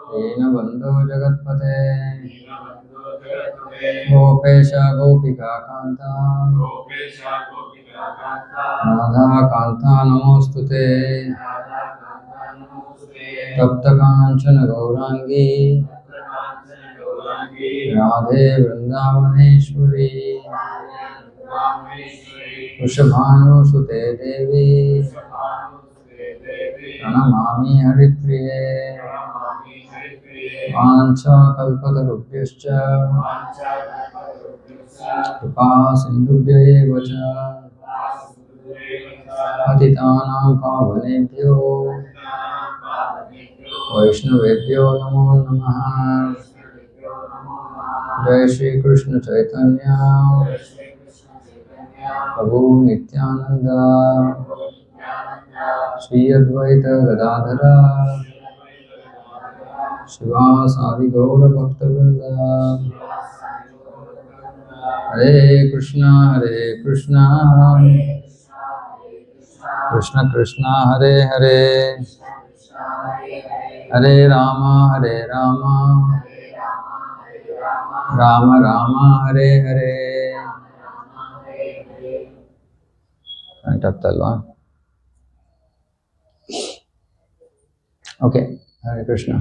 दीनबन्धो जगत्पते गोपेश गोपिका कान्ता राधा कान्ता नमोऽस्तुते तप्त कांचन गौरांगी राधे वृंदावनेश्वरी वृषभानुसुते देवी प्रणमामि हरिप्रिये वाञ्छाकल्पतरुभ्यश्च कृपा सिन्धुभ्यैव च पतितानां पावनेभ्यो वैष्णवेभ्यो नमो नमः। जय श्री कृष्ण चैतन्य प्रभु नित्यानंद श्री अद्वैत गदाधर शिवासादि गौर भक्तवृंद। हरे कृष्णा कृष्ण कृष्ण हरे हरे हरे राम राम राम हरे हरे। ಆಗ್ತಲ್ವಾ? ಓಕೆ, ಹರೇ ಕೃಷ್ಣ.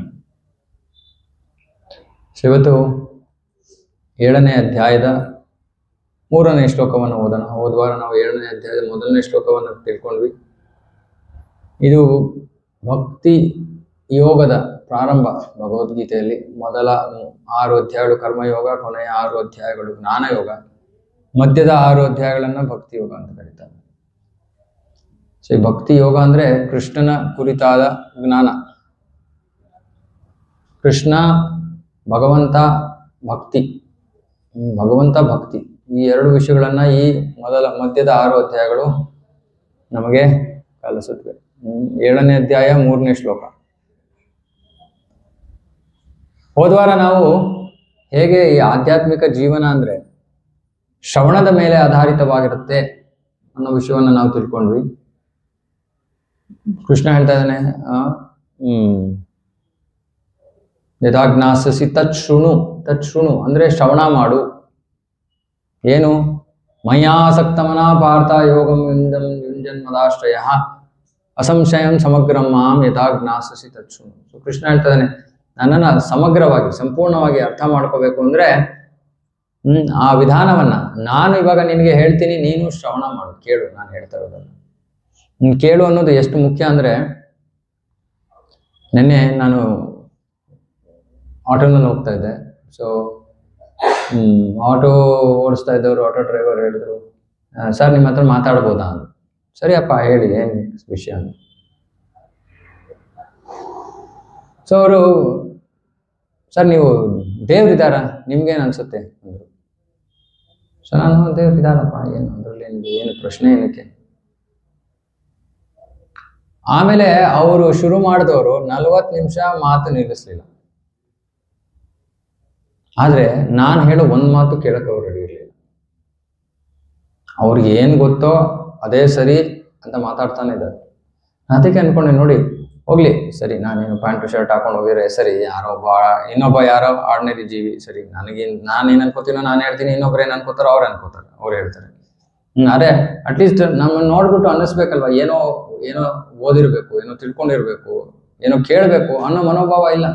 ಇವತ್ತು 7ನೇ ಅಧ್ಯಾಯದ 3ನೇ ಶ್ಲೋಕವನ್ನು ಓದೋಣ. ಹೋದ ವಾರ ನಾವು 7ನೇ ಅಧ್ಯಾಯದ 1ನೇ ಶ್ಲೋಕವನ್ನು ತಿಳ್ಕೊಂಡ್ವಿ. ಇದು ಭಕ್ತಿ ಯೋಗದ ಪ್ರಾರಂಭ. ಭಗವದ್ಗೀತೆಯಲ್ಲಿ ಮೊದಲ 6 ಅಧ್ಯಾಯಗಳು ಕರ್ಮಯೋಗ, ಕೊನೆಯ 6 ಅಧ್ಯಾಯಗಳು ಜ್ಞಾನಯೋಗ, ಮಧ್ಯದ 6 ಅಧ್ಯಾಯಗಳನ್ನು ಭಕ್ತಿ ಯೋಗ ಅಂತ ಕರೀತಾರೆ. ಸೊ ಭಕ್ತಿ ಯೋಗ ಅಂದ್ರೆ ಕೃಷ್ಣನ ಕುರಿತಾದ ಜ್ಞಾನ. ಕೃಷ್ಣ, ಭಗವಂತ, ಭಕ್ತಿ. ಈ 2 ವಿಷಯಗಳನ್ನ ಈ ಮಧ್ಯದ 6 ಅಧ್ಯಾಯಗಳು ನಮಗೆ ಕಲಿಸುತ್ತವೆ. 7ನೇ ಅಧ್ಯಾಯ 3ನೇ ಶ್ಲೋಕ. ಹೋದ್ವಾರ ನಾವು ಹೇಗೆ ಈ ಆಧ್ಯಾತ್ಮಿಕ ಜೀವನ ಅಂದ್ರೆ ಶ್ರವಣದ ಮೇಲೆ ಆಧಾರಿತವಾಗಿರುತ್ತೆ ಅನ್ನೋ ವಿಷಯವನ್ನು ನಾವು ತಿಳ್ಕೊಂಡ್ವಿ. ಕೃಷ್ಣ ಹೇಳ್ತಾ ಇದ್ದಾನೆ, ಯಥಾಜ್ಞಾಸ್ಯಸಿ ತತ್ ಶೃಣು ಅಂದ್ರೆ ಶ್ರವಣ ಮಾಡು. ಏನು? ಮಯ್ಯಾಸಕ್ತಮನ ಪಾರ್ಥ ಯೋಗಂ ಯುಂಜನ್ಮದಾಶ್ರಯ ಅಸಂಶಯಂ ಸಮಗ್ರಂ ಮಾಂ ಯಥಾಜ್ಞಾಸ್ಯಸಿ ತತ್ ಶೃಣು. ಕೃಷ್ಣ ಹೇಳ್ತಾ ಇದ್ದಾನೆ, ನನ್ನನ್ನು ಸಮಗ್ರವಾಗಿ ಸಂಪೂರ್ಣವಾಗಿ ಅರ್ಥ ಮಾಡ್ಕೋಬೇಕು ಅಂದ್ರೆ ಆ ವಿಧಾನವನ್ನ ನಾನು ಇವಾಗ ನಿನಗೆ ಹೇಳ್ತೀನಿ, ನೀನು ಶ್ರವಣ ಮಾಡು, ಕೇಳು. ನಾನು ಹೇಳ್ತಾ ಇರೋದನ್ನ ಕೇಳು ಅನ್ನೋದು ಎಷ್ಟು ಮುಖ್ಯ ಅಂದ್ರೆ, ನಿನ್ನೆ ನಾನು ಆಟೋನಲ್ಲಿ ಹೋಗ್ತಾ ಇದ್ದೆ. ಸೊ ಆಟೋ ಓಡಿಸ್ತಾ ಇದ್ದವರು, ಆಟೋ ಡ್ರೈವರ್ ಹೇಳಿದ್ರು, ಸರ್ ನಿಮ್ಮ ಹತ್ರ ಮಾತಾಡ್ಬೋದಾ ಅಂದ್ರು. ಸರಿಯಪ್ಪ ಹೇಳಿ, ಏನು ವಿಷಯ ಅಂತ. ಸೊ ಅವರು, ಸರ್ ನೀವು ದೇವ್ರಿದ್ದಾರಾ, ನಿಮ್ಗೇನು ಅನ್ಸುತ್ತೆ ಅಂದರು. ಸೊ ನಾನು ದೇವ್ರಿದ್ದಾರಪ್ಪ, ಏನು ಅದರಲ್ಲಿ ಏನು ಪ್ರಶ್ನೆ ಏನಕ್ಕೆ. ಆಮೇಲೆ ಅವರು ಶುರು ಮಾಡಿದವರು 40 ನಿಮಿಷ ಮಾತು ನಿಲ್ಲಿಸ್ಲಿಲ್ಲ. ಆದ್ರೆ ನಾನು ಹೇಳೋ 1 ಮಾತು ಕೇಳಕ್ಕೆ ಅವ್ರು ರೆಡಿ ಇರಲಿಲ್ಲ. ಅವ್ರಿಗೆ ಏನ್ ಗೊತ್ತೋ ಅದೇ ಸರಿ ಅಂತ ಮಾತಾಡ್ತಾನೆ ಇದ್ದಾರೆ. ಅದಕ್ಕೆ ಅನ್ಕೊಂಡೆ, ನೋಡಿ ಹೋಗ್ಲಿ ಸರಿ, ನಾನೇನು ಪ್ಯಾಂಟು ಶರ್ಟ್ ಹಾಕೊಂಡು ಹೋಗಿದ್ರೆ ಸರಿ, ಇನ್ನೊಬ್ಬ ಯಾರೋ ಆರ್ಡಿನರಿ ಜೀವಿ, ಸರಿ, ನಾನೇನ್ ಅನ್ಕೋತೀನೋ ನಾನು ಹೇಳ್ತೀನಿ, ಇನ್ನೊಬ್ರು ಏನ್ ಅನ್ಕೋತಾರೋ ಅವ್ರು ಹೇಳ್ತಾರೆ. ಅದೇ ಅಟ್ಲೀಸ್ಟ್ ನಮ್ಮನ್ನು ನೋಡ್ಬಿಟ್ಟು ಅನ್ನಿಸ್ಬೇಕಲ್ವಾ, ಏನೋ ಓದಿರ್ಬೇಕು, ಏನೋ ತಿಳ್ಕೊಂಡಿರ್ಬೇಕು, ಏನೋ ಕೇಳಬೇಕು ಅನ್ನೋ ಮನೋಭಾವ ಇಲ್ಲ.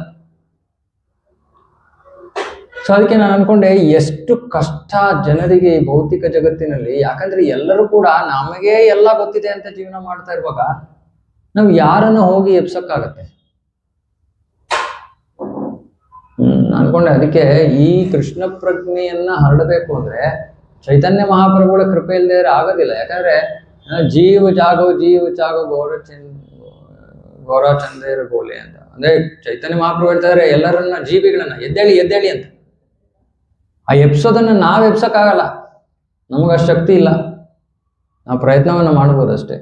ಸೊ ಅದಕ್ಕೆ ನಾನು ಅನ್ಕೊಂಡೆ, ಎಷ್ಟು ಕಷ್ಟ ಜನರಿಗೆ ಈ ಭೌತಿಕ ಜಗತ್ತಿನಲ್ಲಿ. ಯಾಕಂದ್ರೆ ಎಲ್ಲರೂ ಕೂಡ ನಮಗೆ ಎಲ್ಲ ಗೊತ್ತಿದೆ ಅಂತ ಜೀವನ ಮಾಡ್ತಾ ಇರುವಾಗ ನಾವು ಯಾರನ್ನ ಹೋಗಿ ಎಬ್ಸಕ್ಕಾಗತ್ತೆ? ಅನ್ಕೊಂಡೆ. ಅದಕ್ಕೆ ಈ ಕೃಷ್ಣ ಪ್ರಜ್ಞೆಯನ್ನ ಹರಡಬೇಕು ಅಂದ್ರೆ ಚೈತನ್ಯ ಮಹಾಪ್ರಭುಗಳ ಕೃಪೆ ಇಲ್ಲದೆ ಆಗೋದಿಲ್ಲ. ಯಾಕಂದ್ರೆ ಜೀವ ಜಾಗೋ ಗೌರಚಂದೇರ ಗೋಲೆ ಅಂತ ಅಂದ್ರೆ ಚೈತನ್ಯ ಮಹಾಪ್ರಭು ಹೇಳ್ತಾರೆ ಎಲ್ಲರನ್ನ, ಜೀವಿಗಳನ್ನ ಎದ್ದೇಳಿ ಅಂತ. ಆ ಎಬ್ಸೋದನ್ನ ನಾವ್ ಎಬ್ಸಕ್ಕಾಗಲ್ಲ, ನಮಗಷ್ಟು ಶಕ್ತಿ ಇಲ್ಲ. ನಾವು ಪ್ರಯತ್ನವನ್ನ ಮಾಡ್ಬೋದಷ್ಟೇ.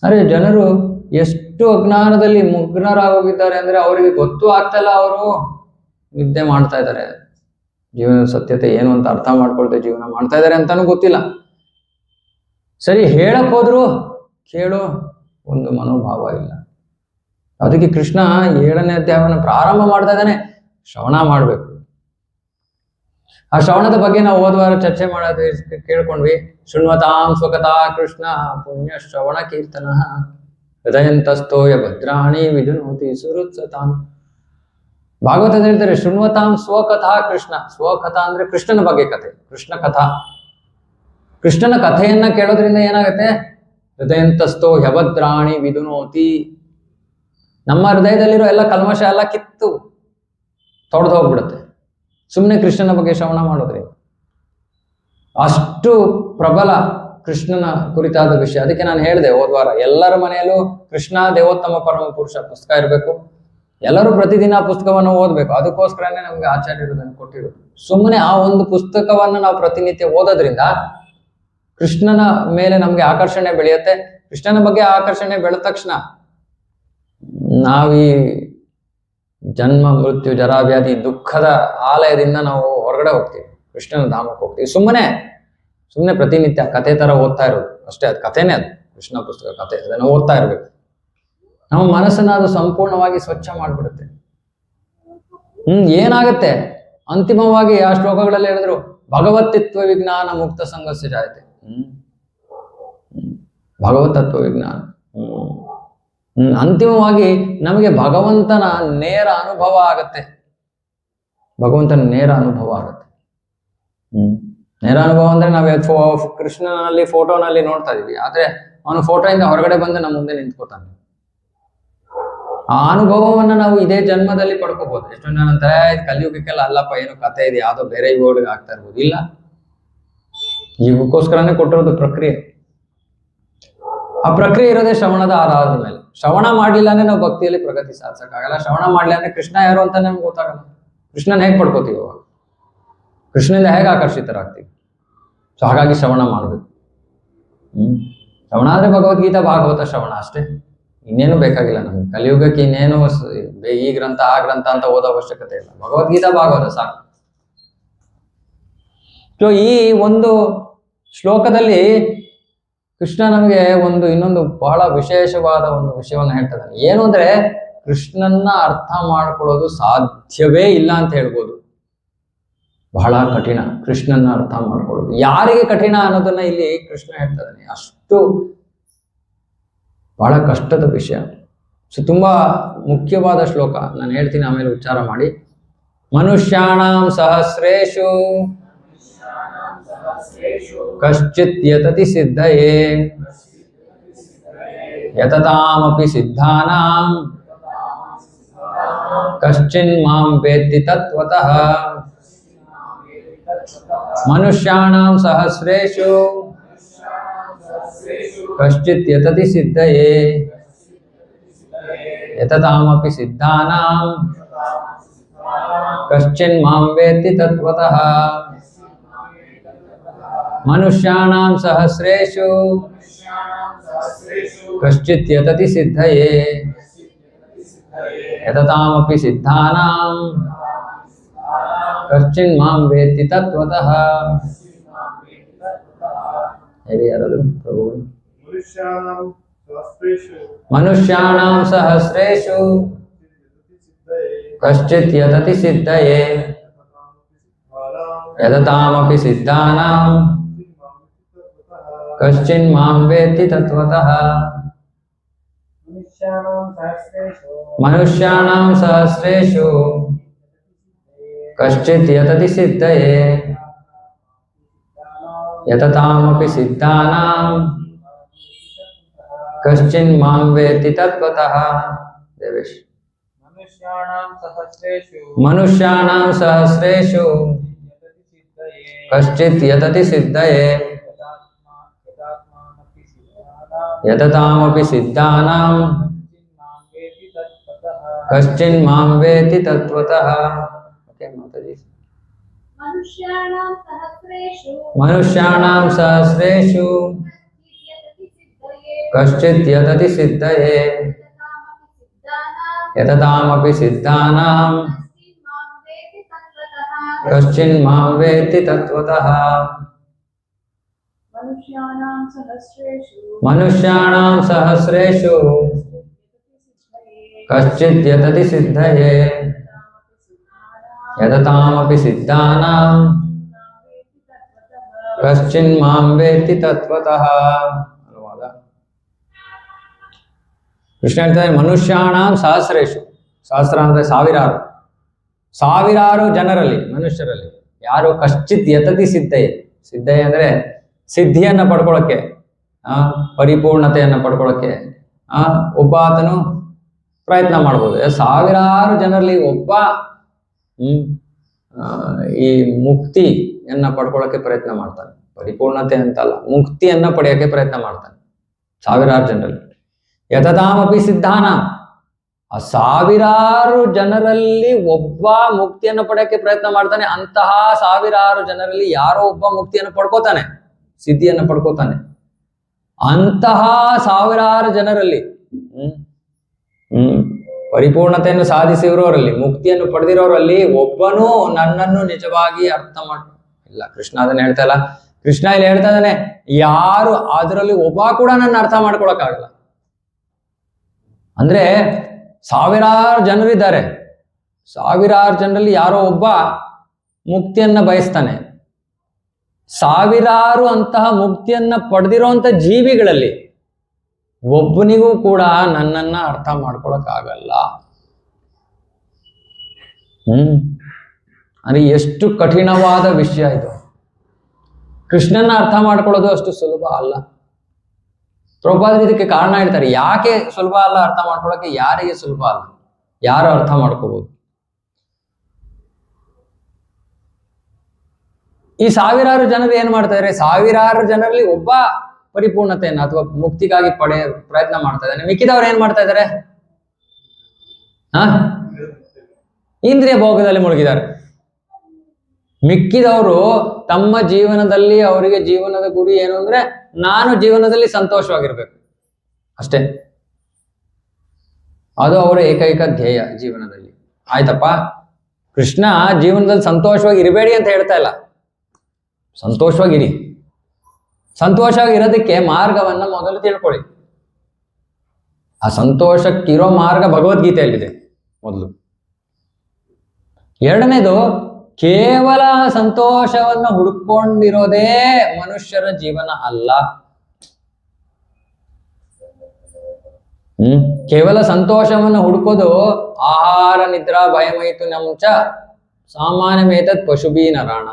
ಅರೆ ಜನರು ಎಷ್ಟು ಅಜ್ಞಾನದಲ್ಲಿ ಮುಗ್ನರಾಗೋಗಿದ್ದಾರೆ ಅಂದ್ರೆ ಅವರಿಗೆ ಗೊತ್ತೂ ಆಗ್ತಲ್ಲ, ಅವರು ನಿದ್ದೆ ಮಾಡ್ತಾ ಇದ್ದಾರೆ. ಜೀವನದ ಸತ್ಯತೆ ಏನು ಅಂತ ಅರ್ಥ ಮಾಡ್ಕೊಳ್ದೆ ಜೀವನ ಮಾಡ್ತಾ ಇದ್ದಾರೆ ಅಂತಾನು ಗೊತ್ತಿಲ್ಲ. ಸರಿ ಹೇಳಕ್ ಹೋದ್ರು ಕೇಳೋ ಒಂದು ಮನೋಭಾವ ಇಲ್ಲ. ಅದಕ್ಕೆ ಕೃಷ್ಣ 7ನೇ ಅಧ್ಯಾಯವನ್ನು ಪ್ರಾರಂಭ ಮಾಡ್ತಾ ಇದ್ದಾನೆ, ಶ್ರವಣ ಮಾಡಬೇಕು. ಆ ಶ್ರವಣದ ಬಗ್ಗೆ ನಾವು ಹೋದ್ವಾರ ಚರ್ಚೆ ಮಾಡೋದು ಕೇಳ್ಕೊಂಡ್ವಿ. ಶೃಣ್ವತಾಂ ಸ್ವಕಥಾ ಕೃಷ್ಣ ಪುಣ್ಯ ಶ್ರವಣ ಕೀರ್ತನ ಹೃದಯಂತಸ್ಥೋಯ ಭದ್ರಾಣಿ ವಿಧುನೋತಿ ಸುಹೃತ್ಸತಾಂ. ಭಾಗವತದಲ್ಲಿ ಹೇಳ್ತಾರೆ ಶೃಣ್ವತಾಂ ಸ್ವಕಥಾ ಕೃಷ್ಣ. ಸ್ವಕಥಾ ಅಂದ್ರೆ ಕೃಷ್ಣನ ಬಗ್ಗೆ ಕಥೆ, ಕೃಷ್ಣ ಕಥಾ. ಕೃಷ್ಣನ ಕಥೆಯನ್ನ ಕೇಳೋದ್ರಿಂದ ಏನಾಗುತ್ತೆ? ಹೃದಯಂತಸ್ಥೋ ಹ್ಯಭದ್ರಾಣಿ ವಿಧುನೋತಿ. ನಮ್ಮ ಹೃದಯದಲ್ಲಿರೋ ಎಲ್ಲ ಕಲ್ಮಶ ಎಲ್ಲ ಕಿತ್ತು ತೊಡೆದು ಹೋಗ್ಬಿಡುತ್ತೆ ಸುಮ್ಮನೆ ಕೃಷ್ಣನ ಬಗ್ಗೆ ಶ್ರವಣ ಮಾಡೋದ್ರಿಂದ. ಅಷ್ಟು ಪ್ರಬಲ ಕೃಷ್ಣನ ಕುರಿತಾದ ವಿಷಯ. ಅದಕ್ಕೆ ನಾನು ಹೇಳಿದೆ ಹೋದ್ವಾರ, ಎಲ್ಲರ ಮನೆಯಲ್ಲೂ ಕೃಷ್ಣ ದೇವೋತ್ತಮ ಪರಮ ಪುರುಷ ಪುಸ್ತಕ ಇರಬೇಕು, ಎಲ್ಲರೂ ಪ್ರತಿದಿನ ಆ ಪುಸ್ತಕವನ್ನು ಓದಬೇಕು. ಅದಕ್ಕೋಸ್ಕರನೇ ನಮ್ಗೆ ಆಚಾರ್ಯರು ಅದನ್ನು ಕೊಟ್ಟಿರೋದು. ಸುಮ್ಮನೆ ಆ ಒಂದು ಪುಸ್ತಕವನ್ನು ನಾವು ಪ್ರತಿನಿತ್ಯ ಓದೋದ್ರಿಂದ ಕೃಷ್ಣನ ಮೇಲೆ ನಮ್ಗೆ ಆಕರ್ಷಣೆ ಬೆಳೆಯುತ್ತೆ. ಕೃಷ್ಣನ ಬಗ್ಗೆ ಆಕರ್ಷಣೆ ಬೆಳೆದ ತಕ್ಷಣ ನಾವೀ ಜನ್ಮ ಮೃತ್ಯು ಜರಾವ್ಯಾಧಿ ದುಃಖದ ಆಲಯದಿಂದ ನಾವು ಹೊರಗಡೆ ಹೋಗ್ತೀವಿ, ಕೃಷ್ಣನ ಧಾಮಕ್ಕೆ ಹೋಗ್ತೀವಿ. ಸುಮ್ಮನೆ ಪ್ರತಿನಿತ್ಯ ಕಥೆ ತರ ಓದ್ತಾ ಇರೋದು ಅಷ್ಟೇ. ಅದು ಕಥೆನೇ, ಅದು ಕೃಷ್ಣ ಪುಸ್ತಕ ಕಥೆ, ಅದನ್ನು ಓದ್ತಾ ಇರ್ಬೇಕು. ನಮ್ಮ ಮನಸ್ಸನ್ನ ಅದು ಸಂಪೂರ್ಣವಾಗಿ ಸ್ವಚ್ಛ ಮಾಡ್ಬಿಡುತ್ತೆ. ಏನಾಗುತ್ತೆ ಅಂತಿಮವಾಗಿ ಆ ಶ್ಲೋಕಗಳಲ್ಲಿ ಹೇಳಿದ್ರು ಭಗವತ್ತಿತ್ವ ವಿಜ್ಞಾನ ಮುಕ್ತ ಸಂಘಸ್ಯ ಜಾಯತೆ. ಭಗವತತ್ವ ವಿಜ್ಞಾನ. ಅಂತಿಮವಾಗಿ ನಮಗೆ ಭಗವಂತನ ನೇರ ಅನುಭವ ಆಗತ್ತೆ. ಭಗವಂತನ ನೇರ ಅನುಭವ ಆಗತ್ತೆ. ನೇರ ಅನುಭವ ಅಂದ್ರೆ ನಾವೇ ಕೃಷ್ಣನಲ್ಲಿ ಫೋಟೋನಲ್ಲಿ ನೋಡ್ತಾ ಇದೀವಿ, ಆದ್ರೆ ಅವನು ಫೋಟೋಯಿಂದ ಹೊರಗಡೆ ಬಂದು ನಮ್ಮ ಮುಂದೆ ನಿಂತ್ಕೋತಾನೆ. ಆ ಅನುಭವವನ್ನ ನಾವು ಇದೇ ಜನ್ಮದಲ್ಲಿ ಪಡ್ಕೋಬಹುದು. ಎಷ್ಟೊಂದು ಜನ ಅಂತಾರೆ ಕಲಿಯುಗಕ್ಕೆಲ್ಲ ಅಲ್ಲಪ್ಪ, ಏನು ಕಥೆ ಇದೆ, ಯಾವ್ದೋ ಬೇರೆ ಯುಗಗಳಿಗೆ ಆಗ್ತಾ ಇರ್ಬೋದು. ಇಲ್ಲ, ಯುಗಕ್ಕೋಸ್ಕರನೇ ಕೊಟ್ಟಿರೋದು ಪ್ರಕ್ರಿಯೆ. ಆ ಪ್ರಕ್ರಿಯೆ ಇರೋದೇ ಶ್ರವಣದ ಆಧಾರದ ಮೇಲೆ. ಶ್ರವಣ ಮಾಡ್ಲಿಲ್ಲ ಅಂದ್ರೆ ನಾವು ಭಕ್ತಿಯಲ್ಲಿ ಪ್ರಗತಿ ಸಾಧಿಸಕ್ಕಾಗಲ್ಲ. ಶ್ರವಣ ಮಾಡ್ಲಿ ಅಂದ್ರೆ ಕೃಷ್ಣ ಯಾರು ಅಂತ ನಮ್ಗೆ ಗೊತ್ತಾಗಲ್ಲ. ಕೃಷ್ಣನ ಹೇಗೆ ಪಡ್ಕೋತೀವಿ, ಅವಾಗ ಕೃಷ್ಣನಿಂದ ಹೇಗೆ ಆಕರ್ಷಿತರಾಗ್ತೀವಿ? ಸೊ ಹಾಗಾಗಿ ಶ್ರವಣ ಮಾಡ್ಬೇಕು. ಶ್ರವಣ ಅಂದ್ರೆ ಭಗವದ್ಗೀತಾ ಭಾಗವತ ಶ್ರವಣ ಅಷ್ಟೇ, ಇನ್ನೇನು ಬೇಕಾಗಿಲ್ಲ ನಮ್ಗೆ. ಕಲಿಯುಗಕ್ಕೆ ಇನ್ನೇನು ಈ ಗ್ರಂಥ ಆ ಗ್ರಂಥ ಅಂತ ಓದೋ ಅವಶ್ಯಕತೆ ಇಲ್ಲ. ಭಗವದ್ಗೀತಾ ಭಾಗವತ ಸಾಕು. ಸೊ ಈ ಒಂದು ಶ್ಲೋಕದಲ್ಲಿ ಕೃಷ್ಣ ನಮಗೆ ಇನ್ನೊಂದು ಬಹಳ ವಿಶೇಷವಾದ ಒಂದು ವಿಷಯವನ್ನು ಹೇಳ್ತಿದ್ದಾನೆ. ಏನು ಅಂದ್ರೆ ಕೃಷ್ಣನ್ನ ಅರ್ಥ ಮಾಡ್ಕೊಳ್ಳೋದು ಸಾಧ್ಯವೇ ಇಲ್ಲ ಅಂತ ಹೇಳ್ಬೋದು. ಬಹಳ ಕಠಿಣ ಕೃಷ್ಣನ್ನ ಅರ್ಥ ಮಾಡ್ಕೊಳ್ಳೋದು. ಯಾರಿಗೆ ಕಠಿಣ ಅನ್ನೋದನ್ನ ಇಲ್ಲಿ ಕೃಷ್ಣ ಹೇಳ್ತಿದ್ದಾನೆ. ಅಷ್ಟು ಬಹಳ ಕಷ್ಟದ ವಿಷಯ. ಸೊ ತುಂಬಾ ಮುಖ್ಯವಾದ ಶ್ಲೋಕ. ನಾನು ಹೇಳ್ತೀನಿ, ಆಮೇಲೆ ಉಚ್ಚಾರ ಮಾಡಿ. ಮನುಷ್ಯಾಣಾಂ ಸಹಸ್ರೇಷು ಕಶ್ಚಿತ್ ಯತತಿ ಸಿದ್ಧಯೇ ಯತತಾಮಪಿ ಸಿದ್ಧಾನಾಂ ಕಶ್ಚಿನ್ ಮಾಂ ವೇತ್ತಿ ತತ್ವತಃ. ಮನುಷ್ಯಾಣಾಂ ಸಹಸ್ರೇಷು ಕಶ್ಚಿತ್ ಯತತಿ ಸಿದ್ಧಯೇ ಯತತಾಮಪಿ ಸಿದ್ಧಾನಾಂ ಕಶ್ಚಿನ್ ಮಾಂ ವೇತ್ತಿ ತತ್ವತಃ. ಮನುಷ್ಯಾಣಾಂ ಸಹಸ್ರೇಷು ಕಶ್ಚಿತ್ ಯತತಿ ಸಿದ್ಧಯೇ ಯತತಾಮಪಿ ಸಿದ್ಧಾನಾಂ ಕಶ್ಚಿನ್ ಮಾಂ ವೇತ್ತಿ ತತ್ವತಃ. ಹೇಳಿ ಯಾರಾದ್ರು ಪ್ರಭು. ಮನುಷ್ಯಾಣಾಂ ಸಹಸ್ರೇಷು ಕಶ್ಚಿತ್ ಯತತಿ ಸಿದ್ಧಯೇ ಯತತಾಮಪಿ ಸಿದ್ಧಾನಾಂ ಕಶ್ಚಿನ್ ಮಾಂ ವೇತ್ತಿ ತತ್ವತಃ. ಮನುಷ್ಯಾಣಾಂ ಸಹಸ್ರೇಷು ಕಶ್ಚಿತ್ ಯತತಿ ಸಿದ್ಧಯೇ ಯತತಾಮಪಿ ಸಿದ್ಧಾನಾಂ ಕಶ್ಚಿನ್ ಮಾಂ ವೇತ್ತಿ ತತ್ವತಃ. ದೇವೇಶ್. ಮನುಷ್ಯಾಣಾಂ ಸಹಸ್ರೇಷು ಕಶ್ಚಿತ್ ಯತತಿ ಸಿದ್ಧಯೇ ಯತತಾಮಪಿ ಸಿದ್ಧಾನಾಂ ಕಶ್ಚಿನ್ ಮಾಂ ವೇತ್ತಿ ತತ್ವತಃ. ಮನುಷ್ಯಾಣಾಂ ಸಹಸ್ರೇಷು ಕಶ್ಚಿತ್ ಯತತಿ ಸಿದ್ಧಯೇ ಯತತಾಮಪಿ ಸಿದ್ಧಾನಾಂ ಕಶ್ಚಿನ್ ಮಾಂ ವೇತ್ತಿ ತತ್ವತಃ. ಮನುಷ್ಯಾಣಾಂ ಸಹಸ್ರೇಷು ಕಶ್ಚಿತ್ ಯತತಿ ಸಿದ್ಧಯೇ ಯತತಾಮಪಿ ಸಿದ್ಧಾನಾಂ ಕಶ್ಚಿನ್ ಮಾಂ ವೇತ್ತಿ ತತ್ವತಃ. ಅನುವಾದ. ಕೃಷ್ಣ ಹೇಳ್ತಾರೆ, ಮನುಷ್ಯಾಣಾಂ ಸಹಸ್ರೇಶು, ಸಹಸ್ರ ಅಂದ್ರೆ ಸಾವಿರಾರು, ಸಾವಿರಾರು ಜನರಲ್ಲಿ, ಮನುಷ್ಯರಲ್ಲಿ ಯಾರು ಕಶ್ಚಿತ್ ಯತತಿ ಸಿದ್ಧಯೇ, ಸಿದ್ಧಯೇ ಅಂದ್ರೆ ಸಿದ್ಧಿಯನ್ನ ಪಡ್ಕೊಳ್ಳೋಕೆ, ಪರಿಪೂರ್ಣತೆಯನ್ನ ಪಡ್ಕೊಳ್ಳೋಕೆ ಒಬ್ಬ ಆತನು ಪ್ರಯತ್ನ ಮಾಡ್ಬೋದು. ಸಾವಿರಾರು ಜನರಲ್ಲಿ ಒಬ್ಬ ಈ ಮುಕ್ತಿಯನ್ನ ಪಡ್ಕೊಳ್ಳೋಕೆ ಪ್ರಯತ್ನ ಮಾಡ್ತಾನೆ. ಪರಿಪೂರ್ಣತೆ ಅಂತಲ್ಲ, ಮುಕ್ತಿಯನ್ನ ಪಡೆಯೋಕೆ ಪ್ರಯತ್ನ ಮಾಡ್ತಾನೆ ಸಾವಿರಾರು ಜನರಲ್ಲಿ. ಯತತಾಮಪಿ ಸಿದ್ಧಾನ, ಆ ಸಾವಿರಾರು ಜನರಲ್ಲಿ ಒಬ್ಬ ಮುಕ್ತಿಯನ್ನು ಪಡೆಯೋಕೆ ಪ್ರಯತ್ನ ಮಾಡ್ತಾನೆ. ಅಂತಹ ಸಾವಿರಾರು ಜನರಲ್ಲಿ ಯಾರೋ ಒಬ್ಬ ಮುಕ್ತಿಯನ್ನು ಪಡ್ಕೋತಾನೆ, ಸಿದ್ಧಿಯನ್ನು ಪಡ್ಕೋತಾನೆ. ಅಂತಹ ಸಾವಿರಾರು ಜನರಲ್ಲಿ ಪರಿಪೂರ್ಣತೆಯನ್ನು ಸಾಧಿಸಿರೋರಲ್ಲಿ, ಮುಕ್ತಿಯನ್ನು ಪಡೆದಿರೋರಲ್ಲಿ ಒಬ್ಬನು ನನ್ನನ್ನು ನಿಜವಾಗಿ ಅರ್ಥ ಇಲ್ಲ. ಕೃಷ್ಣ ಅದನ್ನ ಹೇಳ್ತಾ ಇಲ್ಲ. ಕೃಷ್ಣ ಇಲ್ಲಿ ಹೇಳ್ತಾ ಇದ್ದಾನೆ, ಯಾರು ಅದರಲ್ಲಿ ಒಬ್ಬ ಕೂಡ ನನ್ನ ಅರ್ಥ ಮಾಡ್ಕೊಳಕ್ಕಾಗಲ್ಲ. ಅಂದ್ರೆ ಸಾವಿರಾರು ಜನರಿದ್ದಾರೆ, ಸಾವಿರಾರು ಜನರಲ್ಲಿ ಯಾರೋ ಒಬ್ಬ ಮುಕ್ತಿಯನ್ನ ಬಯಸ್ತಾನೆ. ಸಾವಿರಾರು ಅಂತಹ ಮುಕ್ತಿಯನ್ನ ಪಡೆದಿರೋಂಥ ಜೀವಿಗಳಲ್ಲಿ ಒಬ್ಬನಿಗೂ ಕೂಡ ನನ್ನನ್ನ ಅರ್ಥ ಮಾಡ್ಕೊಳಕ್ಕಾಗಲ್ಲ. ಅಂದ್ರೆ ಎಷ್ಟು ಕಠಿಣವಾದ ವಿಷಯ ಇದು. ಕೃಷ್ಣನ್ನ ಅರ್ಥ ಮಾಡ್ಕೊಳ್ಳೋದು ಅಷ್ಟು ಸುಲಭ ಅಲ್ಲ. ಪ್ರಭುಪಾದರು ಇದಕ್ಕೆ ಕಾರಣ ಹೇಳ್ತಾರೆ, ಯಾಕೆ ಸುಲಭ ಅಲ್ಲ ಅರ್ಥ ಮಾಡ್ಕೊಳ್ಳೋಕೆ, ಯಾರಿಗೆ ಸುಲಭ ಅಲ್ಲ, ಯಾರು ಅರ್ಥ ಮಾಡ್ಕೋಬಹುದು. ಈ ಸಾವಿರಾರು ಜನರು ಏನ್ ಮಾಡ್ತಾ ಇದ್ದಾರೆ, ಸಾವಿರಾರು ಜನರಲ್ಲಿ ಒಬ್ಬ ಪರಿಪೂರ್ಣತೆಯನ್ನು ಅಥವಾ ಮುಕ್ತಿಗಾಗಿ ಪ್ರಯತ್ನ ಮಾಡ್ತಾ ಇದ್ದಾನೆ. ಮಿಕ್ಕಿದವ್ರು ಏನ್ ಮಾಡ್ತಾ ಇದ್ದಾರೆ, ಇಂದ್ರಿಯ ಭೋಗದಲ್ಲಿ ಮುಳುಗಿದ್ದಾರೆ. ಮಿಕ್ಕಿದವರು ತಮ್ಮ ಜೀವನದಲ್ಲಿ, ಅವರಿಗೆ ಜೀವನದ ಗುರಿ ಏನು ಅಂದ್ರೆ, ನಾನು ಜೀವನದಲ್ಲಿ ಸಂತೋಷವಾಗಿರ್ಬೇಕು ಅಷ್ಟೇ. ಅದು ಅವರ ಏಕೈಕ ಧ್ಯೇಯ ಜೀವನದಲ್ಲಿ. ಆಯ್ತಪ್ಪ, ಕೃಷ್ಣ ಜೀವನದಲ್ಲಿ ಸಂತೋಷವಾಗಿ ಇರಬೇಡಿ ಅಂತ ಹೇಳ್ತಾ ಇಲ್ಲ, ಸಂತೋಷವಾಗಿರಿ. ಸಂತೋಷವಾಗಿ ಇರೋದಕ್ಕೆ ಮಾರ್ಗವನ್ನ ಮೊದಲು ತಿಳ್ಕೊಳ್ಳಿ. ಆ ಸಂತೋಷಕ್ಕಿರೋ ಮಾರ್ಗ ಭಗವದ್ಗೀತೆಯಲ್ಲಿದೆ ಮೊದಲು. ಎರಡನೇದು, ಕೇವಲ ಸಂತೋಷವನ್ನು ಹುಡುಕೊಂಡಿರೋದೇ ಮನುಷ್ಯರ ಜೀವನ ಅಲ್ಲ. ಕೇವಲ ಸಂತೋಷವನ್ನು ಹುಡುಕೋದು ಆಹಾರ ನಿದ್ರಾ ಭಯಮೈತು ನಮುಚ ಸಾಮಾನ್ಯಮೇತದ್ ಪಶುಭೀ ನರಾಣ.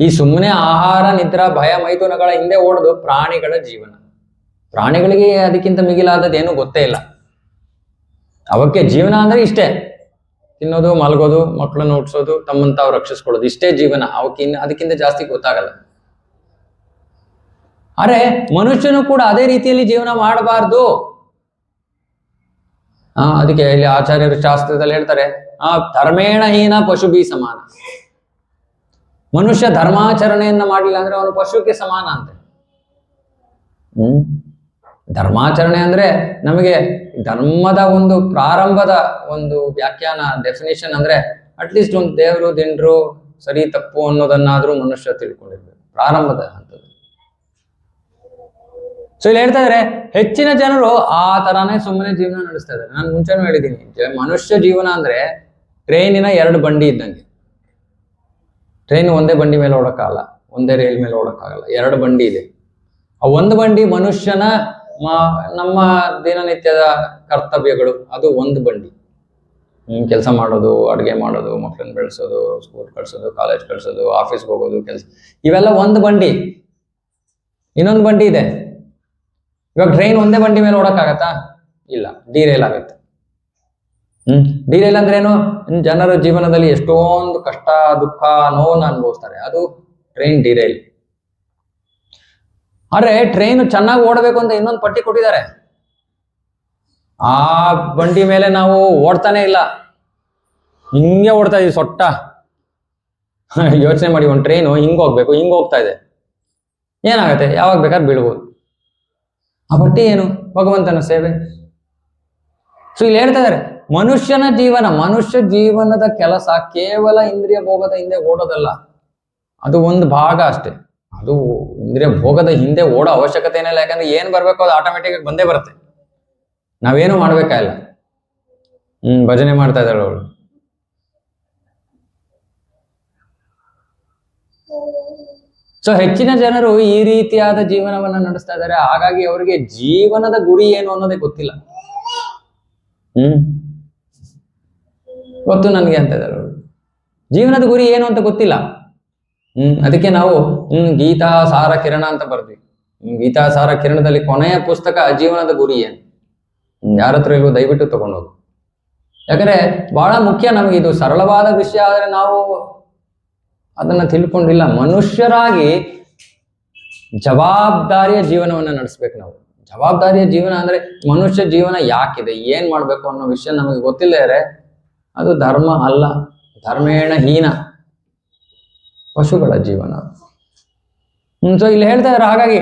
ಈ ಸುಮ್ಮನೆ ಆಹಾರ ನಿದ್ರಾ ಭಯ ಮೈಥುನಗಳ ಹಿಂದೆ ಓಡೋದು ಪ್ರಾಣಿಗಳ ಜೀವನ. ಪ್ರಾಣಿಗಳಿಗೆ ಅದಕ್ಕಿಂತ ಮಿಗಿಲಾದದ್ದು ಏನು ಗೊತ್ತೇ ಇಲ್ಲ. ಅವಕ್ಕೆ ಜೀವನ ಅಂದ್ರೆ ಇಷ್ಟೇ, ತಿನ್ನೋದು, ಮಲಗೋದು, ಮಕ್ಕಳನ್ನು ಹುಟ್ಟಿಸೋದು, ತಮ್ಮನ್ನು ತಾವು ರಕ್ಷಿಸ್ಕೊಳ್ಳೋದು, ಇಷ್ಟೇ ಜೀವನ. ಅವಕ್ಕೆ ಅದಕ್ಕಿಂತ ಜಾಸ್ತಿ ಗೊತ್ತಾಗಲ್ಲ. ಅರೆ ಮನುಷ್ಯನು ಕೂಡ ಅದೇ ರೀತಿಯಲ್ಲಿ ಜೀವನ ಮಾಡಬಾರ್ದು. ಅದಕ್ಕೆ ಇಲ್ಲಿ ಆಚಾರ್ಯರು ಶಾಸ್ತ್ರದಲ್ಲಿ ಹೇಳ್ತಾರೆ, ಧರ್ಮೇಣ ಹೀನ ಪಶುಭಿ ಸಮಾನ. ಮನುಷ್ಯ ಧರ್ಮಾಚರಣೆಯನ್ನ ಮಾಡಲಿಲ್ಲ ಅಂದ್ರೆ ಅವನು ಪಶುಕ್ಕೆ ಸಮಾನ ಅಂತೆ. ಧರ್ಮಾಚರಣೆ ಅಂದ್ರೆ ನಮಗೆ ಧರ್ಮದ ಒಂದು ಪ್ರಾರಂಭದ ಒಂದು ವ್ಯಾಖ್ಯಾನ, ಡೆಫಿನೇಷನ್ ಅಂದ್ರೆ ಅಟ್ಲೀಸ್ಟ್ ಒಂದು ದೇವರು ದಿಂಡ್ರು ಸರಿ ತಪ್ಪು ಅನ್ನೋದನ್ನಾದ್ರೂ ಮನುಷ್ಯ ತಿಳ್ಕೊಂಡಿರ್ಬೇಕು, ಪ್ರಾರಂಭದ ಹಂತದಲ್ಲಿ. ಸೊ ಇಲ್ಲಿ ಹೇಳ್ತಾ ಇದಾರೆ, ಹೆಚ್ಚಿನ ಜನರು ಆ ತರಾನೇ ಸುಮ್ಮನೆ ಜೀವನ ನಡೆಸ್ತಾ ಇದ್ದಾರೆ. ನಾನು ಮುಂಚೆನೂ ಹೇಳಿದ್ದೀನಿ, ಮನುಷ್ಯ ಜೀವನ ಅಂದ್ರೆ ಟ್ರೈನಿನ 2 ಬಂಡಿ ಇದ್ದಂಗೆ. ಟ್ರೈನ್ ಒಂದೇ ಬಂಡಿ ಮೇಲೆ ಓಡಕ್ಕಾಗಲ್ಲ, ಒಂದೇ ರೈಲ್ ಮೇಲೆ ಓಡಕ್ಕಾಗಲ್ಲ, 2 ಬಂಡಿ ಇದೆ. ಆ ಒಂದು ಬಂಡಿ ಮನುಷ್ಯನ ನಮ್ಮ ದಿನನಿತ್ಯದ ಕರ್ತವ್ಯಗಳು, ಅದು ಒಂದು ಬಂಡಿ. ಕೆಲಸ ಮಾಡೋದು, ಅಡುಗೆ ಮಾಡೋದು, ಮಕ್ಕಳನ್ನ ಬೆಳೆಸೋದು, ಸ್ಕೂಲ್ ಕಳ್ಸೋದು, ಕಾಲೇಜ್ ಕಳ್ಸೋದು, ಆಫೀಸ್ಗೆ ಹೋಗೋದು, ಕೆಲಸ, ಇವೆಲ್ಲ ಒಂದು ಬಂಡಿ. ಇನ್ನೊಂದು ಬಂಡಿ ಇದೆ. ಇವಾಗ ಟ್ರೈನ್ ಒಂದೇ ಬಂಡಿ ಮೇಲೆ ಓಡಕ್ಕಾಗತ್ತಾ? ಇಲ್ಲ, ಡಿರೈಲ್ ಆಗುತ್ತೆ. ಡಿರೈಲ್ ಅಂದ್ರೇನು? ಜನರ ಜೀವನದಲ್ಲಿ ಎಷ್ಟೊಂದು ಕಷ್ಟ, ದುಃಖ, ನೋವನ್ನು ಅನುಭವಿಸ್ತಾರೆ, ಅದು ಟ್ರೈನ್ ಡಿರೈಲ್. ಆದ್ರೆ ಟ್ರೈನ್ ಚೆನ್ನಾಗಿ ಓಡಬೇಕು ಅಂತ ಇನ್ನೊಂದು ಪಟ್ಟಿ ಕೊಟ್ಟಿದ್ದಾರೆ. ಆ ಬಂಡಿ ಮೇಲೆ ನಾವು ಓಡ್ತಾನೆ ಇಲ್ಲ, ಹಿಂಗೆ ಓಡ್ತಾ ಇದೀವಿ ಸೊಟ್ಟ. ಯೋಚನೆ ಮಾಡಿ, ಒಂದು ಟ್ರೈನು ಹಿಂಗ್ ಹೋಗ್ಬೇಕು, ಹಿಂಗ್ ಹೋಗ್ತಾ ಇದೆ, ಏನಾಗತ್ತೆ? ಯಾವಾಗ ಬೇಕಾದ್ರೆ ಬೀಳ್ಬೋದು. ಆ ಪಟ್ಟಿ ಏನು? ಭಗವಂತನ ಸೇವೆ. ಸೊ ಇಲ್ಲಿ ಹೇಳ್ತಾ ಇದಾರೆ, ಮನುಷ್ಯನ ಜೀವನ, ಮನುಷ್ಯ ಜೀವನದ ಕೆಲಸ ಕೇವಲ ಇಂದ್ರಿಯ ಭೋಗದ ಹಿಂದೆ ಓಡೋದಲ್ಲ, ಅದು ಒಂದು ಭಾಗ ಅಷ್ಟೇ. ಅದು ಇಂದ್ರಿಯ ಭೋಗದ ಹಿಂದೆ ಓಡೋ ಅವಶ್ಯಕತೆ ಏನಿಲ್ಲ, ಯಾಕಂದ್ರೆ ಏನ್ ಬರ್ಬೇಕು ಅದು ಆಟೋಮೆಟಿಕ್ ಆಗಿ ಬಂದೇ ಬರುತ್ತೆ. ನಾವೇನು ಮಾಡ್ಬೇಕಾಗಿಲ್ಲ. ಭಜನೆ ಮಾಡ್ತಾ ಇದ್ದಾಳೆ ಅವಳು. ಸೊ ಹೆಚ್ಚಿನ ಜನರು ಈ ರೀತಿಯಾದ ಜೀವನವನ್ನ ನಡೆಸ್ತಾ ಇದ್ದಾರೆ. ಹಾಗಾಗಿ ಅವರಿಗೆ ಜೀವನದ ಗುರಿ ಏನು ಅನ್ನೋದೇ ಗೊತ್ತಿಲ್ಲ. ಗೊತ್ತು ನನಗೆ ಅಂತ ಇದ್ದಾರೆ ಅವರು. ಜೀವನದ ಗುರಿ ಏನು ಅಂತ ಗೊತ್ತಿಲ್ಲ. ಅದಕ್ಕೆ ನಾವು ಗೀತಾ ಸಾರ ಕಿರಣ ಅಂತ ಬರ್ದ್ವಿ. ಗೀತಾ ಸಾರ ಕಿರಣದಲ್ಲಿ ಕೊನೆಯ ಪುಸ್ತಕ ಜೀವನದ ಗುರಿ ಏನು. ಯಾರ ಹತ್ರ ಇಲ್ವೋ ದಯವಿಟ್ಟು ತಗೊಂಡೋಗು. ಯಾಕಂದ್ರೆ ಬಹಳ ಮುಖ್ಯ ನಮಗೆ ಇದು. ಸರಳವಾದ ವಿಷಯ ಆದ್ರೆ ನಾವು ಅದನ್ನ ತಿಳ್ಕೊಂಡಿಲ್ಲ. ಮನುಷ್ಯರಾಗಿ ಜವಾಬ್ದಾರಿಯ ಜೀವನವನ್ನ ನಡೆಸ್ಬೇಕು ನಾವು. ಜವಾಬ್ದಾರಿಯ ಜೀವನ ಅಂದ್ರೆ ಮನುಷ್ಯ ಜೀವನ ಯಾಕಿದೆ, ಏನ್ ಮಾಡ್ಬೇಕು ಅನ್ನೋ ವಿಷಯ ನಮಗೆ ಗೊತ್ತಿಲ್ಲದೆ ಅದು ಧರ್ಮ ಅಲ್ಲ, ಧರ್ಮೇಣ ಹೀನ ಪಶುಗಳ ಜೀವನ. ಸೊ ಇಲ್ಲಿ ಹೇಳ್ತಾ ಇದ್ದಾರೆ. ಹಾಗಾಗಿ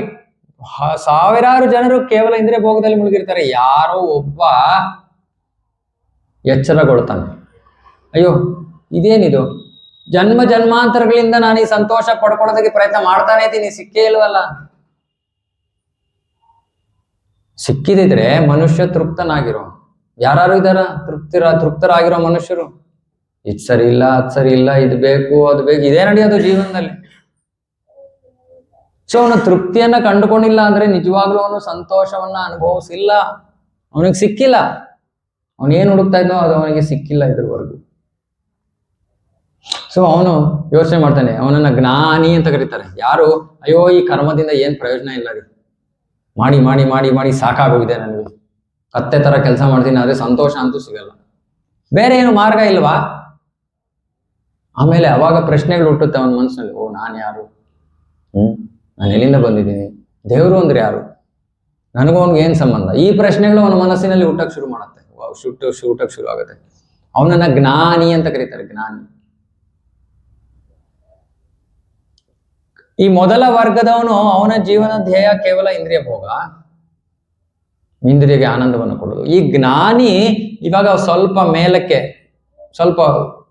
ಸಾವಿರಾರು ಜನರು ಕೇವಲ ಇಂದ್ರಿಯ ಭೋಗದಲ್ಲಿ ಮುಳುಗಿರ್ತಾರೆ. ಯಾರೋ ಒಬ್ಬ ಎಚ್ಚರಗೊಳ್ತಾನೆ, ಅಯ್ಯೋ ಇದೇನಿದು, ಜನ್ಮ ಜನ್ಮಾಂತರಗಳಿಂದ ನಾನು ಈ ಸಂತೋಷ ಪಡ್ಕೊಳ್ಳೋದಕ್ಕೆ ಪ್ರಯತ್ನ ಮಾಡ್ತಾನೆ ಇದ್ದೀನಿ, ಸಿಕ್ಕೇ ಇಲ್ವಲ್ಲ. ಸಿಕ್ಕಿದಿದ್ರೆ ಮನುಷ್ಯ ತೃಪ್ತನಾಗಿರೋ. ಯಾರು ಇದಾರ ತೃಪ್ತರಾಗಿರೋ ಮನುಷ್ಯರು? ಇದ್ ಸರಿ ಇಲ್ಲ, ಅದ್ ಸರಿ ಇಲ್ಲ, ಇದು ಬೇಕು ಅದು ಬೇಕು, ಇದೇ ನಡೆಯೋದು ಜೀವನದಲ್ಲಿ. ಸೊ ಅವನು ತೃಪ್ತಿಯನ್ನ ಕಂಡುಕೊಂಡಿಲ್ಲ ಅಂದ್ರೆ ನಿಜವಾಗ್ಲೂ ಅವನು ಸಂತೋಷವನ್ನ ಅನುಭವಿಸಿಲ್ಲ. ಅವನಿಗೆ ಸಿಕ್ಕಿಲ್ಲ. ಅವನೇನು ಹುಡುಕ್ತಾ ಇದ್ದೋ ಅದು ಅವನಿಗೆ ಸಿಕ್ಕಿಲ್ಲ ಇದ್ರವರೆಗೂ. ಸೊ ಅವನು ಯೋಚನೆ ಮಾಡ್ತಾನೆ. ಅವನನ್ನ ಜ್ಞಾನಿ ಅಂತ ಕರೀತಾರೆ. ಯಾರು ಅಯ್ಯೋ ಈ ಕರ್ಮದಿಂದ ಏನ್ ಪ್ರಯೋಜನ ಇಲ್ಲ ರೀ, ಮಾಡಿ ಮಾಡಿ ಮಾಡಿ ಮಾಡಿ ಸಾಕಾಗೋಗಿದೆ ನನಗೆ, ಕತ್ತೆ ತರ ಕೆಲಸ ಮಾಡ್ತೀನಿ, ಆದ್ರೆ ಸಂತೋಷ ಅಂತೂ ಸಿಗಲ್ಲ, ಬೇರೆ ಏನು ಮಾರ್ಗ ಇಲ್ವಾ? ಆಮೇಲೆ ಅವಾಗ ಪ್ರಶ್ನೆಗಳು ಹುಟ್ಟುತ್ತೆ ಅವನ ಮನಸ್ಸಿನಲ್ಲಿ. ಓ ನಾನು ಯಾರು, ನಾನು ಎಲ್ಲಿಂದ ಬಂದಿದ್ದೀನಿ, ದೇವರು ಅಂದ್ರೆ ಯಾರು, ನನಗೂ ಅವನಿಗೆ ಏನ್ ಸಂಬಂಧ? ಈ ಪ್ರಶ್ನೆಗಳು ಅವನ ಮನಸ್ಸಿನಲ್ಲಿ ಹುಟ್ಟಕ್ ಶುರು ಮಾಡುತ್ತೆ. ಹುಟ್ಟಕ್ ಶುರು ಆಗುತ್ತೆ. ಅವನನ್ನ ಜ್ಞಾನಿ ಅಂತ ಕರೀತಾರೆ. ಜ್ಞಾನಿ. ಈ ಮೊದಲ ವರ್ಗದವನು ಅವನ ಜೀವನ ಧ್ಯೇಯ ಕೇವಲ ಇಂದ್ರಿಯ ಭೋಗ, ಇಂದ್ರಿಯಗೆ ಆನಂದವನ್ನು ಕೊಡೋದು. ಈ ಜ್ಞಾನಿ ಇವಾಗ ಸ್ವಲ್ಪ ಮೇಲಕ್ಕೆ, ಸ್ವಲ್ಪ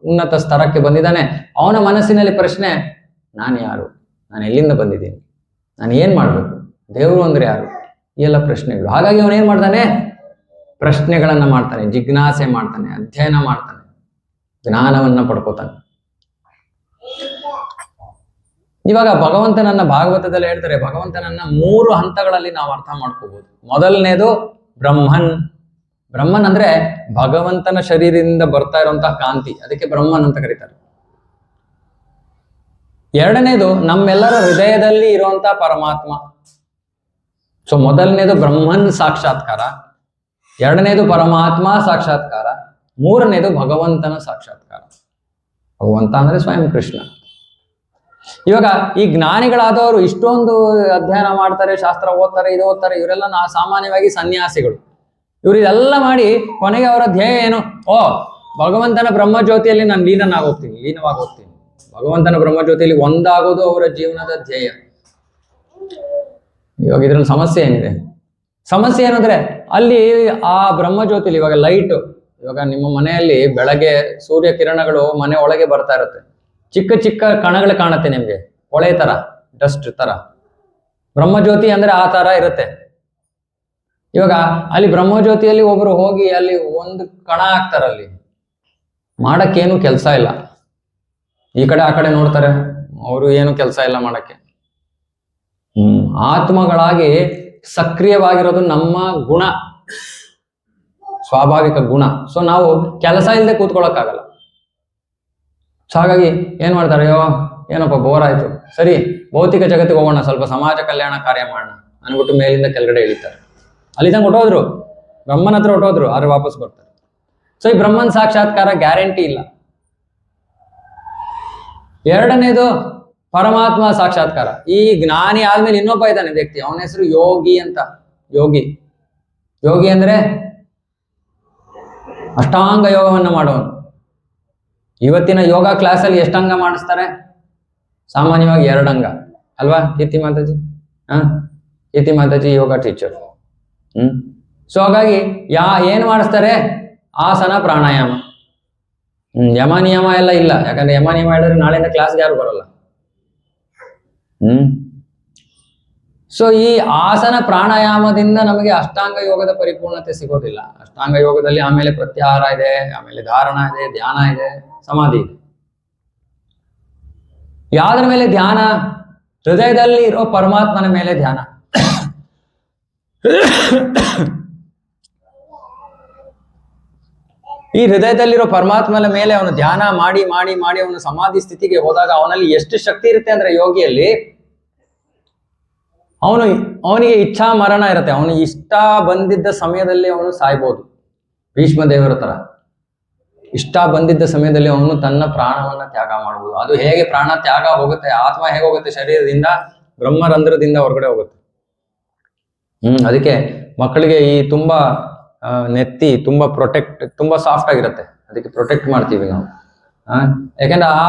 ಉನ್ನತ ಸ್ತರಕ್ಕೆ ಬಂದಿದ್ದಾನೆ. ಅವನ ಮನಸ್ಸಿನಲ್ಲಿ ಪ್ರಶ್ನೆ, ನಾನು ಯಾರು, ನಾನು ಎಲ್ಲಿಂದ ಬಂದಿದ್ದೀನಿ, ನಾನು ಏನ್ ಮಾಡ್ಬೇಕು, ದೇವರು ಅಂದ್ರೆ ಯಾರು, ಈ ಎಲ್ಲ ಪ್ರಶ್ನೆಗಳು. ಹಾಗಾಗಿ ಅವನೇನ್ ಮಾಡ್ತಾನೆ? ಪ್ರಶ್ನೆಗಳನ್ನ ಮಾಡ್ತಾನೆ, ಜಿಜ್ಞಾಸೆ ಮಾಡ್ತಾನೆ, ಅಧ್ಯಯನ ಮಾಡ್ತಾನೆ, ಜ್ಞಾನವನ್ನ ಪಡ್ಕೋತಾನೆ. ಇವಾಗ ಭಗವಂತನನ್ನ ಭಾಗವತದಲ್ಲಿ ಹೇಳ್ತಾರೆ. ಭಗವಂತನನ್ನ 3 ಹಂತಗಳಲ್ಲಿ ನಾವು ಅರ್ಥ ಮಾಡ್ಕೋಬಹುದು. ಮೊದಲನೇದು ಬ್ರಹ್ಮನ್. ಬ್ರಹ್ಮನ್ ಅಂದ್ರೆ ಭಗವಂತನ ಶರೀರದಿಂದ ಬರ್ತಾ ಇರುವಂತಹ ಕಾಂತಿ, ಅದಕ್ಕೆ ಬ್ರಹ್ಮನ್ ಅಂತ ಕರೀತಾರೆ. ಎರಡನೇದು ನಮ್ಮೆಲ್ಲರ ಹೃದಯದಲ್ಲಿ ಇರುವಂತಹ ಪರಮಾತ್ಮ. ಸೊ ಮೊದಲನೇದು ಬ್ರಹ್ಮನ್ ಸಾಕ್ಷಾತ್ಕಾರ, ಎರಡನೇದು ಪರಮಾತ್ಮ ಸಾಕ್ಷಾತ್ಕಾರ, ಮೂರನೇದು ಭಗವಂತನ ಸಾಕ್ಷಾತ್ಕಾರ. ಭಗವಂತ ಅಂದ್ರೆ ಸ್ವಯಂ ಕೃಷ್ಣ. ಇವಾಗ ಈ ಜ್ಞಾನಿಗಳಾದವರು ಇಷ್ಟೊಂದು ಅಧ್ಯಯನ ಮಾಡ್ತಾರೆ, ಶಾಸ್ತ್ರ ಓದ್ತಾರೆ, ಇದು ಓದ್ತಾರೆ, ಇವರೆಲ್ಲ ಸಾಮಾನ್ಯವಾಗಿ ಸನ್ಯಾಸಿಗಳು. ಇವ್ರು ಇದೆಲ್ಲ ಮಾಡಿ ಕೊನೆಗೆ ಅವರ ಧ್ಯೇಯ ಏನು? ಓ ಭಗವಂತನ ಬ್ರಹ್ಮಜ್ಯೋತಿಯಲ್ಲಿ ನಾನು ಲೀನವಾಗಿ ಹೋಗ್ತೀನಿ. ಭಗವಂತನ ಬ್ರಹ್ಮಜ್ಯೋತಿಯಲ್ಲಿ ಒಂದಾಗೋದು ಅವರ ಜೀವನದ ಧ್ಯೇಯ. ಇವಾಗ ಇದ್ರಲ್ಲಿ ಸಮಸ್ಯೆ ಏನಿದೆ? ಸಮಸ್ಯೆ ಏನಂದ್ರೆ ಅಲ್ಲಿ ಆ ಬ್ರಹ್ಮಜ್ಯೋತಿಲಿ ಇವಾಗ ಲೈಟ್, ಇವಾಗ ನಿಮ್ಮ ಮನೆಯಲ್ಲಿ ಬೆಳಗ್ಗೆ ಸೂರ್ಯ ಕಿರಣಗಳು ಮನೆ ಒಳಗೆ ಬರ್ತಾ ಇರುತ್ತೆ. ಚಿಕ್ಕ ಚಿಕ್ಕ ಕಣಗಳು ಕಾಣುತ್ತೆ ನಿಮ್ಗೆ, ಹೊಳೆ ತರ, ಡಸ್ಟ್ ತರ. ಬ್ರಹ್ಮಜ್ಯೋತಿ ಅಂದ್ರೆ ಆ ತರ ಇರುತ್ತೆ. ಇವಾಗ ಅಲ್ಲಿ ಬ್ರಹ್ಮಜ್ಯೋತಿಯಲ್ಲಿ ಒಬ್ರು ಹೋಗಿ ಅಲ್ಲಿ ಒಂದು ಕಣ ಹಾಕ್ತಾರೆ, ಅಲ್ಲಿ ಮಾಡಕ್ಕೇನು ಕೆಲಸ ಇಲ್ಲ. ಈ ಕಡೆ ಆ ಕಡೆ ನೋಡ್ತಾರೆ, ಅವರು ಏನು ಕೆಲಸ ಇಲ್ಲ ಮಾಡಕ್ಕೆ. ಆತ್ಮಗಳಾಗಿ ಸಕ್ರಿಯವಾಗಿರೋದು ನಮ್ಮ ಗುಣ, ಸ್ವಾಭಾವಿಕ ಗುಣ. ಸೊ ನಾವು ಕೆಲಸ ಇಲ್ಲದೆ ಕೂತ್ಕೊಳ್ಳೋಕ್ಕಾಗಲ್ಲ. ಸೊ ಹಾಗಾಗಿ ಏನ್ ಮಾಡ್ತಾರೆ? ಅಯ್ಯೋ ಏನಪ್ಪ ಬೋರ್ ಆಯ್ತು, ಸರಿ ಭೌತಿಕ ಜಗತ್ತಿಗೆ ಹೋಗೋಣ, ಸ್ವಲ್ಪ ಸಮಾಜ ಕಲ್ಯಾಣ ಕಾರ್ಯ ಮಾಡೋಣ ಅನ್ಬಿಟ್ಟು ಮೇಲಿಂದ ಕೆಳಗಡೆ ಇಳಿತಾರೆ. ಅಲ್ಲಿದ್ದಂಗೆ ಹೊಟ್ಟೋದ್ರು, ಬ್ರಹ್ಮನ ಹತ್ರ ಹೊಟ್ಟೋದ್ರು, ಆದ್ರೆ ವಾಪಸ್ ಬರ್ತಾರೆ. ಸೊ ಈ ಬ್ರಹ್ಮನ್ ಸಾಕ್ಷಾತ್ಕಾರ ಗ್ಯಾರಂಟಿ ಇಲ್ಲ. ಎರಡನೇದು ಪರಮಾತ್ಮ ಸಾಕ್ಷಾತ್ಕಾರ. ಈ ಜ್ಞಾನಿ ಆದ್ಮೇಲೆ ಇನ್ನೊಬ್ಬ ಇದ್ದಾನೆ ವ್ಯಕ್ತಿ, ಅವನ ಹೆಸರು ಯೋಗಿ ಅಂತ. ಯೋಗಿ ಅಂದ್ರೆ ಅಷ್ಟಾಂಗ ಯೋಗವನ್ನ ಮಾಡೋನು. ಇವತ್ತಿನ ಯೋಗ ಕ್ಲಾಸಲ್ಲಿ ಎಷ್ಟಂಗ ಮಾಡಿಸ್ತಾರೆ? ಸಾಮಾನ್ಯವಾಗಿ 2 ಅಂಗ ಅಲ್ವಾ ಕೀರ್ತಿ ಮಾತಾಜಿ? ಕೀರ್ತಿ ಮಾತಾಜಿ ಯೋಗ ಟೀಚರ್. ಸೊ ಹಾಗಾಗಿ ಏನ್ ಮಾಡಿಸ್ತಾರೆ? ಆಸನ, ಪ್ರಾಣಾಯಾಮ, ಯಮ ನಿಯಮ ಎಲ್ಲ ಇಲ್ಲ. ಯಾಕಂದ್ರೆ ಯಮ ನಿಯಮ ಹೇಳಿದ್ರೆ ನಾಳೆಯಿಂದ ಕ್ಲಾಸ್ಗೆ ಯಾರು ಬರಲ್ಲ. ಸೊ ಈ ಆಸನ ಪ್ರಾಣಾಯಾಮದಿಂದ ನಮಗೆ ಅಷ್ಟಾಂಗ ಯೋಗದ ಪರಿಪೂರ್ಣತೆ ಸಿಗೋದಿಲ್ಲ. ಅಷ್ಟಾಂಗ ಯೋಗದಲ್ಲಿ ಆಮೇಲೆ ಪ್ರತ್ಯಾಹಾರ ಇದೆ, ಆಮೇಲೆ ಧಾರಣ ಇದೆ, ಧ್ಯಾನ ಇದೆ, ಸಮಾಧಿ ಇದೆ. ಯಾವ್ದ್ರ ಮೇಲೆ ಧ್ಯಾನ? ಹೃದಯದಲ್ಲಿ ಇರೋ ಪರಮಾತ್ಮನ ಮೇಲೆ ಧ್ಯಾನ. ಈ ಹೃದಯದಲ್ಲಿರೋ ಪರಮಾತ್ಮನ ಮೇಲೆ ಅವನು ಧ್ಯಾನ ಮಾಡಿ ಮಾಡಿ ಮಾಡಿ ಅವನು ಸಮಾಧಿ ಸ್ಥಿತಿಗೆ ಹೋದಾಗ ಅವನಲ್ಲಿ ಎಷ್ಟು ಶಕ್ತಿ ಇರುತ್ತೆ ಅಂದ್ರೆ ಯೋಗಿಯಲ್ಲಿ ಅವನಿಗೆ ಇಚ್ಛಾ ಮರಣ ಇರುತ್ತೆ. ಅವನು ಇಷ್ಟ ಬಂದಿದ್ದ ಸಮಯದಲ್ಲಿ ಅವನು ಸಾಯ್ಬೋದು. ಭೀಷ್ಮ ದೇವರ ತರ ಇಷ್ಟ ಬಂದಿದ್ದ ಸಮಯದಲ್ಲಿ ಅವನು ತನ್ನ ಪ್ರಾಣವನ್ನ ತ್ಯಾಗ ಮಾಡಬಹುದು. ಅದು ಹೇಗೆ ಪ್ರಾಣ ತ್ಯಾಗ ಹೋಗುತ್ತೆ, ಆತ್ಮ ಹೇಗೆ ಹೋಗುತ್ತೆ ಶರೀರದಿಂದ? ಬ್ರಹ್ಮರಂಧ್ರದಿಂದ ಹೊರಗಡೆ ಹೋಗುತ್ತೆ. ಅದಕ್ಕೆ ಮಕ್ಕಳಿಗೆ ಈ ತುಂಬಾ ನೆತ್ತಿ ತುಂಬಾ ತುಂಬಾ ಸಾಫ್ಟ್ ಆಗಿರುತ್ತೆ, ಅದಕ್ಕೆ ಪ್ರೊಟೆಕ್ಟ್ ಮಾಡ್ತೀವಿ ನಾವು. ಯಾಕಂದ್ರೆ ಆ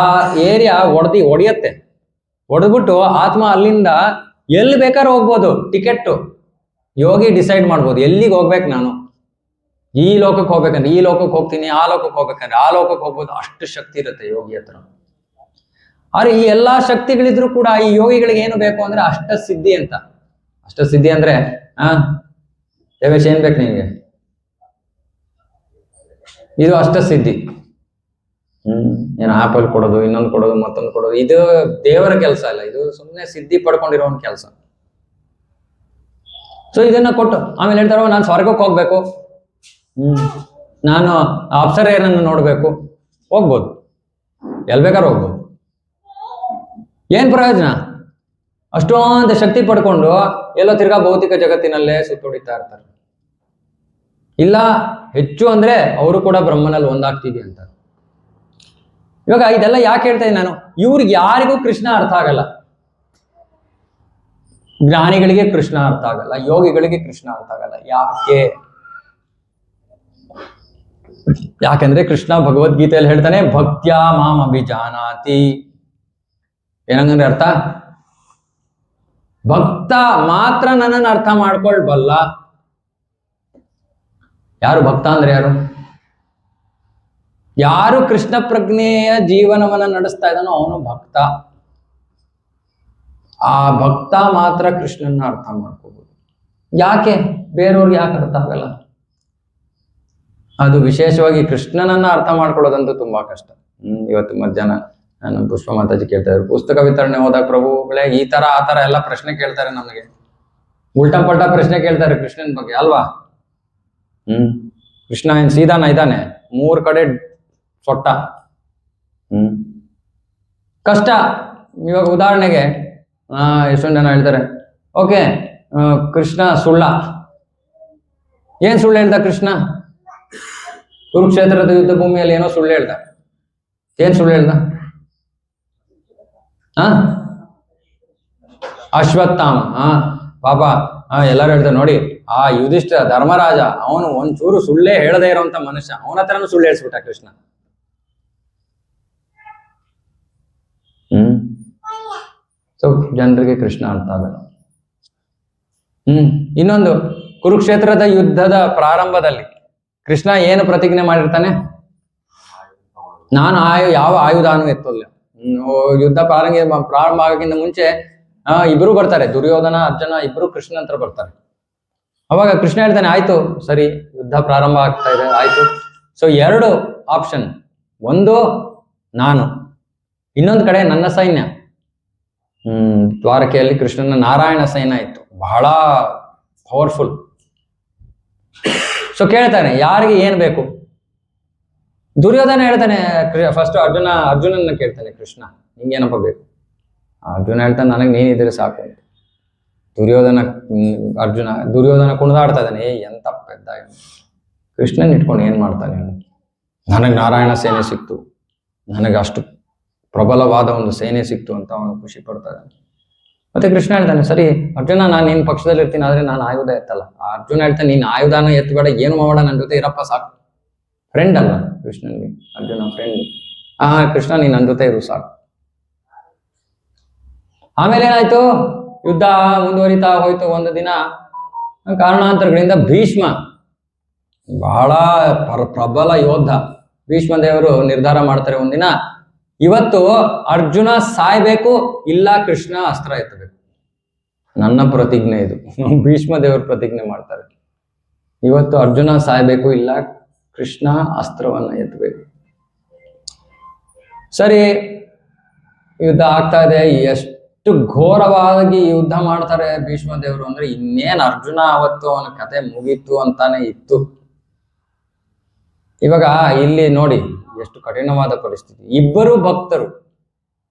ಏರಿಯಾ ಹೊಡೆಯುತ್ತೆ. ಹೊಡೆದ್ಬಿಟ್ಟು ಆತ್ಮ ಅಲ್ಲಿಂದ ಎಲ್ಲಿ ಬೇಕಾದ್ರೂ ಹೋಗ್ಬೋದು. ಟಿಕೆಟ್ ಯೋಗಿ ಡಿಸೈಡ್ ಮಾಡ್ಬೋದು ಎಲ್ಲಿಗೆ ಹೋಗ್ಬೇಕು. ನಾನು ಈ ಲೋಕಕ್ಕೆ ಹೋಗ್ಬೇಕಂದ್ರೆ ಈ ಲೋಕಕ್ಕೆ ಹೋಗ್ತೀನಿ, ಆ ಲೋಕಕ್ಕೆ ಹೋಗ್ಬೇಕಂದ್ರೆ ಆ ಲೋಕಕ್ಕೆ ಹೋಗ್ಬೋದು. ಅಷ್ಟು ಶಕ್ತಿ ಇರುತ್ತೆ ಯೋಗಿ ಹತ್ರ. ಆದ್ರೆ ಈ ಎಲ್ಲಾ ಶಕ್ತಿಗಳಿದ್ರು ಕೂಡ ಈ ಯೋಗಿಗಳಿಗೆ ಏನು ಬೇಕು ಅಂದ್ರೆ ಅಷ್ಟಸಿದ್ಧಿ ಅಂತ. ಅಷ್ಟಸಿದ್ಧಿ ಅಂದ್ರೆ ದೇವೇಶ್ ಏನ್ ಬೇಕು ನಿಮ್ಗೆ? ಇದು ಅಷ್ಟಸಿದ್ಧಿ. ಏನು ಆಪಲ್ ಕೊಡೋದು, ಇನ್ನೊಂದು ಕೊಡೋದು, ಮತ್ತೊಂದು ಕೊಡೋದು, ಇದು ದೇವರ ಕೆಲಸ ಅಲ್ಲ. ಇದು ಸುಮ್ಮನೆ ಸಿದ್ಧಿ ಪಡ್ಕೊಂಡಿರೋನ್ ಕೆಲಸ. ಸೊ ಇದನ್ನ ಕೊಟ್ಟು ಆಮೇಲೆ ಹೇಳ್ತಾರೋ ನಾನು ಸ್ವರ್ಗಕ್ಕೆ ಹೋಗ್ಬೇಕು, ನಾನು ಅಪ್ಸರೆಯರನ್ನು ನೋಡ್ಬೇಕು. ಹೋಗ್ಬೋದು, ಎಲ್ ಬೇಕಾದ್ರೂ ಹೋಗ್ಬೋದು. ಏನ್ ಪ್ರಯೋಜನ? ಅಷ್ಟೊಂದು ಶಕ್ತಿ ಪಡ್ಕೊಂಡು ಎಲ್ಲೋ ತಿರ್ಗಾ ಭೌತಿಕ ಜಗತ್ತಿನಲ್ಲೇ ಸುತ್ತೋಡಿತಾ ಇರ್ತಾರೆ. ಇಲ್ಲ ಹೆಚ್ಚು ಅಂದ್ರೆ ಅವರು ಕೂಡ ಬ್ರಹ್ಮನಲ್ಲಿ ಒಂದಾಗ್ತೀವಿ ಅಂತ. ಇವಾಗ ಇದೆಲ್ಲ ಯಾಕೆ ಹೇಳ್ತಾ ಇದ್ದೀನಿ ನಾನು? ಇವ್ರಿಗೆ ಯಾರಿಗೂ ಕೃಷ್ಣ ಅರ್ಥ ಆಗಲ್ಲ. ಜ್ಞಾನಿಗಳಿಗೆ ಕೃಷ್ಣ ಅರ್ಥ ಆಗಲ್ಲ, ಯೋಗಿಗಳಿಗೆ ಕೃಷ್ಣ ಅರ್ಥ ಆಗಲ್ಲ. ಯಾಕೆಂದ್ರೆ ಕೃಷ್ಣ ಭಗವದ್ಗೀತೆಯಲ್ಲಿ ಹೇಳ್ತಾನೆ, ಭಕ್ತ್ಯಾ ಮಾಂ ಅಭಿಜಾನಾತಿ. ಏನಂದ್ರೆ ಅರ್ಥ? ಭಕ್ತ ಮಾತ್ರ ನನ್ನನ್ನು ಅರ್ಥ ಮಾಡ್ಕೊಳ್ಬಲ್ಲ. ಯಾರು ಭಕ್ತ ಅಂದ್ರೆ ಯಾರು? ಯಾರು ಕೃಷ್ಣ ಪ್ರಜ್ಞೆಯ ಜೀವನವನ್ನ ನಡೆಸ್ತಾ ಇದ್ದಾನೋ ಅವನು ಭಕ್ತ. ಆ ಭಕ್ತ ಮಾತ್ರ ಕೃಷ್ಣನ ಅರ್ಥ ಮಾಡ್ಕೋಬಹುದು. ಯಾಕೆ ಬೇರೆಯವ್ರಿಗೆ ಯಾಕೆ ಅರ್ಥ ಆಗಲ್ಲ? ಅದು ವಿಶೇಷವಾಗಿ ಕೃಷ್ಣನನ್ನ ಅರ್ಥ ಮಾಡ್ಕೊಳ್ಳೋದಂತೂ ತುಂಬಾ ಕಷ್ಟ. ಇವತ್ತು ಮಧ್ಯಾಹ್ನ ನಾನು ಪುಷ್ಪ ಮಾತಾಜಿ ಕೇಳ್ತಾ ಇದ್ರು, ಪುಸ್ತಕ ವಿತರಣೆ ಹೋದಾಗ ಪ್ರಭುಗಳೇ ಈ ತರ ಆ ತರ ಎಲ್ಲ ಪ್ರಶ್ನೆ ಕೇಳ್ತಾರೆ. ನಮಗೆ ಉಲ್ಟಾ ಪಲ್ಟಾ ಪ್ರಶ್ನೆ ಕೇಳ್ತಾರೆ ಕೃಷ್ಣನ ಬಗ್ಗೆ ಅಲ್ವಾ? ಕೃಷ್ಣ ಏನ್ ಸೀದಾನ ಇದ್ದಾನೆ? 3 ಕಡೆ ಸೊಟ್ಟ. ಕಷ್ಟ. ಇವಾಗ ಉದಾಹರಣೆಗೆ ಎಷ್ಟೊಂದು ಜನ ಹೇಳ್ತಾರೆ, ಓಕೆ ಕೃಷ್ಣ ಸುಳ್ಳ. ಏನ್ ಸುಳ್ಳು ಹೇಳ್ದ ಕೃಷ್ಣ? ಕುರುಕ್ಷೇತ್ರದ ಯುದ್ಧ ಭೂಮಿಯಲ್ಲಿ ಏನೋ ಸುಳ್ಳು ಹೇಳ್ದ. ಏನ್ ಸುಳ್ಳು ಹೇಳ್ದ? ಅಶ್ವತ್ಥಾಮ. ಪಾಪ ಎಲ್ಲರೂ ಹೇಳ್ತಾರೆ ನೋಡಿ, ಆ ಯುಧಿಷ್ಠಿರ ಧರ್ಮರಾಜ ಅವನು ಒಂಚೂರು ಸುಳ್ಳೇ ಹೇಳದೇ ಇರೋಂತ ಮನುಷ್ಯ, ಅವನ ಹತ್ರನೂ ಸುಳ್ಳು ಹೇಳ್ಸ್ಬಿಟ್ಟ ಕೃಷ್ಣ. ಸೊ ಜನರಿಗೆ ಕೃಷ್ಣ ಅರ್ಥ ಆಗಲ್ಲ. ಇನ್ನೊಂದು, ಕುರುಕ್ಷೇತ್ರದ ಯುದ್ಧದ ಪ್ರಾರಂಭದಲ್ಲಿ ಕೃಷ್ಣ ಏನು ಪ್ರತಿಜ್ಞೆ ಮಾಡಿರ್ತಾನೆ? ನಾನು ಯಾವ ಆಯುಧಾನು ಎತ್ತಲ್ಲ. ಯುದ್ಧ ಪ್ರಾರಂಭ ಆಗೋಕ್ಕಿಂತ ಮುಂಚೆ ಇಬ್ರು ಬರ್ತಾರೆ, ದುರ್ಯೋಧನ ಅರ್ಜುನ ಇಬ್ರು ಕೃಷ್ಣ ಹತ್ರ ಬರ್ತಾರೆ. ಅವಾಗ ಕೃಷ್ಣ ಹೇಳ್ತಾನೆ, ಆಯ್ತು ಸರಿ ಯುದ್ಧ ಪ್ರಾರಂಭ ಆಗ್ತಾ ಇದೆ, ಆಯ್ತು. ಸೊ 2 ಆಪ್ಷನ್, ಒಂದು ನಾನು, ಇನ್ನೊಂದು ಕಡೆ ನನ್ನ ಸೈನ್ಯ. ದ್ವಾರಕೆಯಲ್ಲಿ ಕೃಷ್ಣನ ನಾರಾಯಣ ಸೈನ್ಯ ಇತ್ತು, ಬಹಳ ಪವರ್ಫುಲ್. ಸೊ ಕೇಳ್ತಾನೆ ಯಾರಿಗೆ ಏನ್ ಬೇಕು? ದುರ್ಯೋಧನ ಹೇಳ್ತಾನೆ, ಫಸ್ಟ್ ಅರ್ಜುನನ್ನ ಕೇಳ್ತಾನೆ ಕೃಷ್ಣ, ನಿಂಗೇನಪ್ಪ ಬೇಕು? ಅರ್ಜುನ ಹೇಳ್ತಾನೆ, ನನಗೆ ನೀನಿದ್ರೆ ಸಾಕು ಅಂತ. ದುರ್ಯೋಧನ ಕುಣಿದಾಡ್ತಾ ಇದ್ದಾನೆ, ಎಂತ ಪೆದ್ದ ಕೃಷ್ಣನ್ ಇಟ್ಕೊಂಡು ಏನ್ ಮಾಡ್ತಾನೆ? ನನಗೆ ನಾರಾಯಣ ಸೇನೆ ಸಿಕ್ತು, ನನಗೆ ಅಷ್ಟು ಪ್ರಬಲವಾದ ಒಂದು ಸೇನೆ ಸಿಕ್ತು ಅಂತ ಅವನು ಖುಷಿ ಪಡ್ತಾ ಇದ್ದಾನೆ. ಮತ್ತೆ ಕೃಷ್ಣ ಹೇಳ್ತಾನೆ, ಸರಿ ಅರ್ಜುನ, ನಾನು ನಿನ್ ಪಕ್ಷದಲ್ಲಿ ಇರ್ತೀನಿ, ಆದ್ರೆ ನಾನು ಆಯುಧ ಎತ್ತಲ್ಲ. ಅರ್ಜುನ ಹೇಳ್ತಾನೆ, ನೀನ್ ಆಯುಧಾನ ಎತ್ತಬೇಡ, ಏನು ಮಾಡೋಣ, ನನ್ನ ಜೊತೆ ಇರಪ್ಪ ಸಾಕು. ಫ್ರೆಂಡ್ ಅಲ್ಲ ಕೃಷ್ಣನ್ಗೆ, ಅರ್ಜುನ ಫ್ರೆಂಡ್. ಕೃಷ್ಣ ನೀನ್ ನನ್ನ ಜೊತೆ ಇರು ಸಾಕು. ಆಮೇಲೆ ಏನಾಯ್ತು? ಯುದ್ಧ ಮುಂದುವರಿತಾ ಹೋಯ್ತು. ಒಂದು ದಿನ ಕಾರಣಾಂತರಗಳಿಂದ ಭೀಷ್ಮ, ಬಹಳ ಪ್ರಬಲ ಯೋಧ, ಭೀಷ್ಮ ದೇವರು ನಿರ್ಧಾರ ಮಾಡ್ತಾರೆ ಒಂದಿನ, ಇವತ್ತು ಅರ್ಜುನ ಸಾಯ್ಬೇಕು, ಇಲ್ಲ ಕೃಷ್ಣ ಅಸ್ತ್ರ ಎತ್ತಬೇಕು. ನನ್ನ ಪ್ರತಿಜ್ಞೆ ಇದು. ಭೀಷ್ಮ ದೇವರು ಪ್ರತಿಜ್ಞೆ ಮಾಡ್ತಾರೆ, ಇವತ್ತು ಅರ್ಜುನ ಸಾಯ್ಬೇಕು, ಇಲ್ಲ ಕೃಷ್ಣ ಅಸ್ತ್ರವನ್ನ ಎತ್ತಬೇಕು. ಸರಿ, ಯುದ್ಧ ಆಗ್ತಾ ಇದೆ. ಎಷ್ಟು ಘೋರವಾಗಿ ಯುದ್ಧ ಮಾಡ್ತಾರೆ ಭೀಷ್ಮ ದೇವರು ಅಂದ್ರೆ ಇನ್ನೇನ್ ಅರ್ಜುನ ಅವತ್ತು ಅವನ ಕತೆ ಮುಗೀತು ಅಂತಾನೆ ಇತ್ತು. ಇವಾಗ ಇಲ್ಲಿ ನೋಡಿ ಎಷ್ಟು ಕಠಿಣವಾದ ಪರಿಸ್ಥಿತಿ. ಇಬ್ಬರು ಭಕ್ತರು.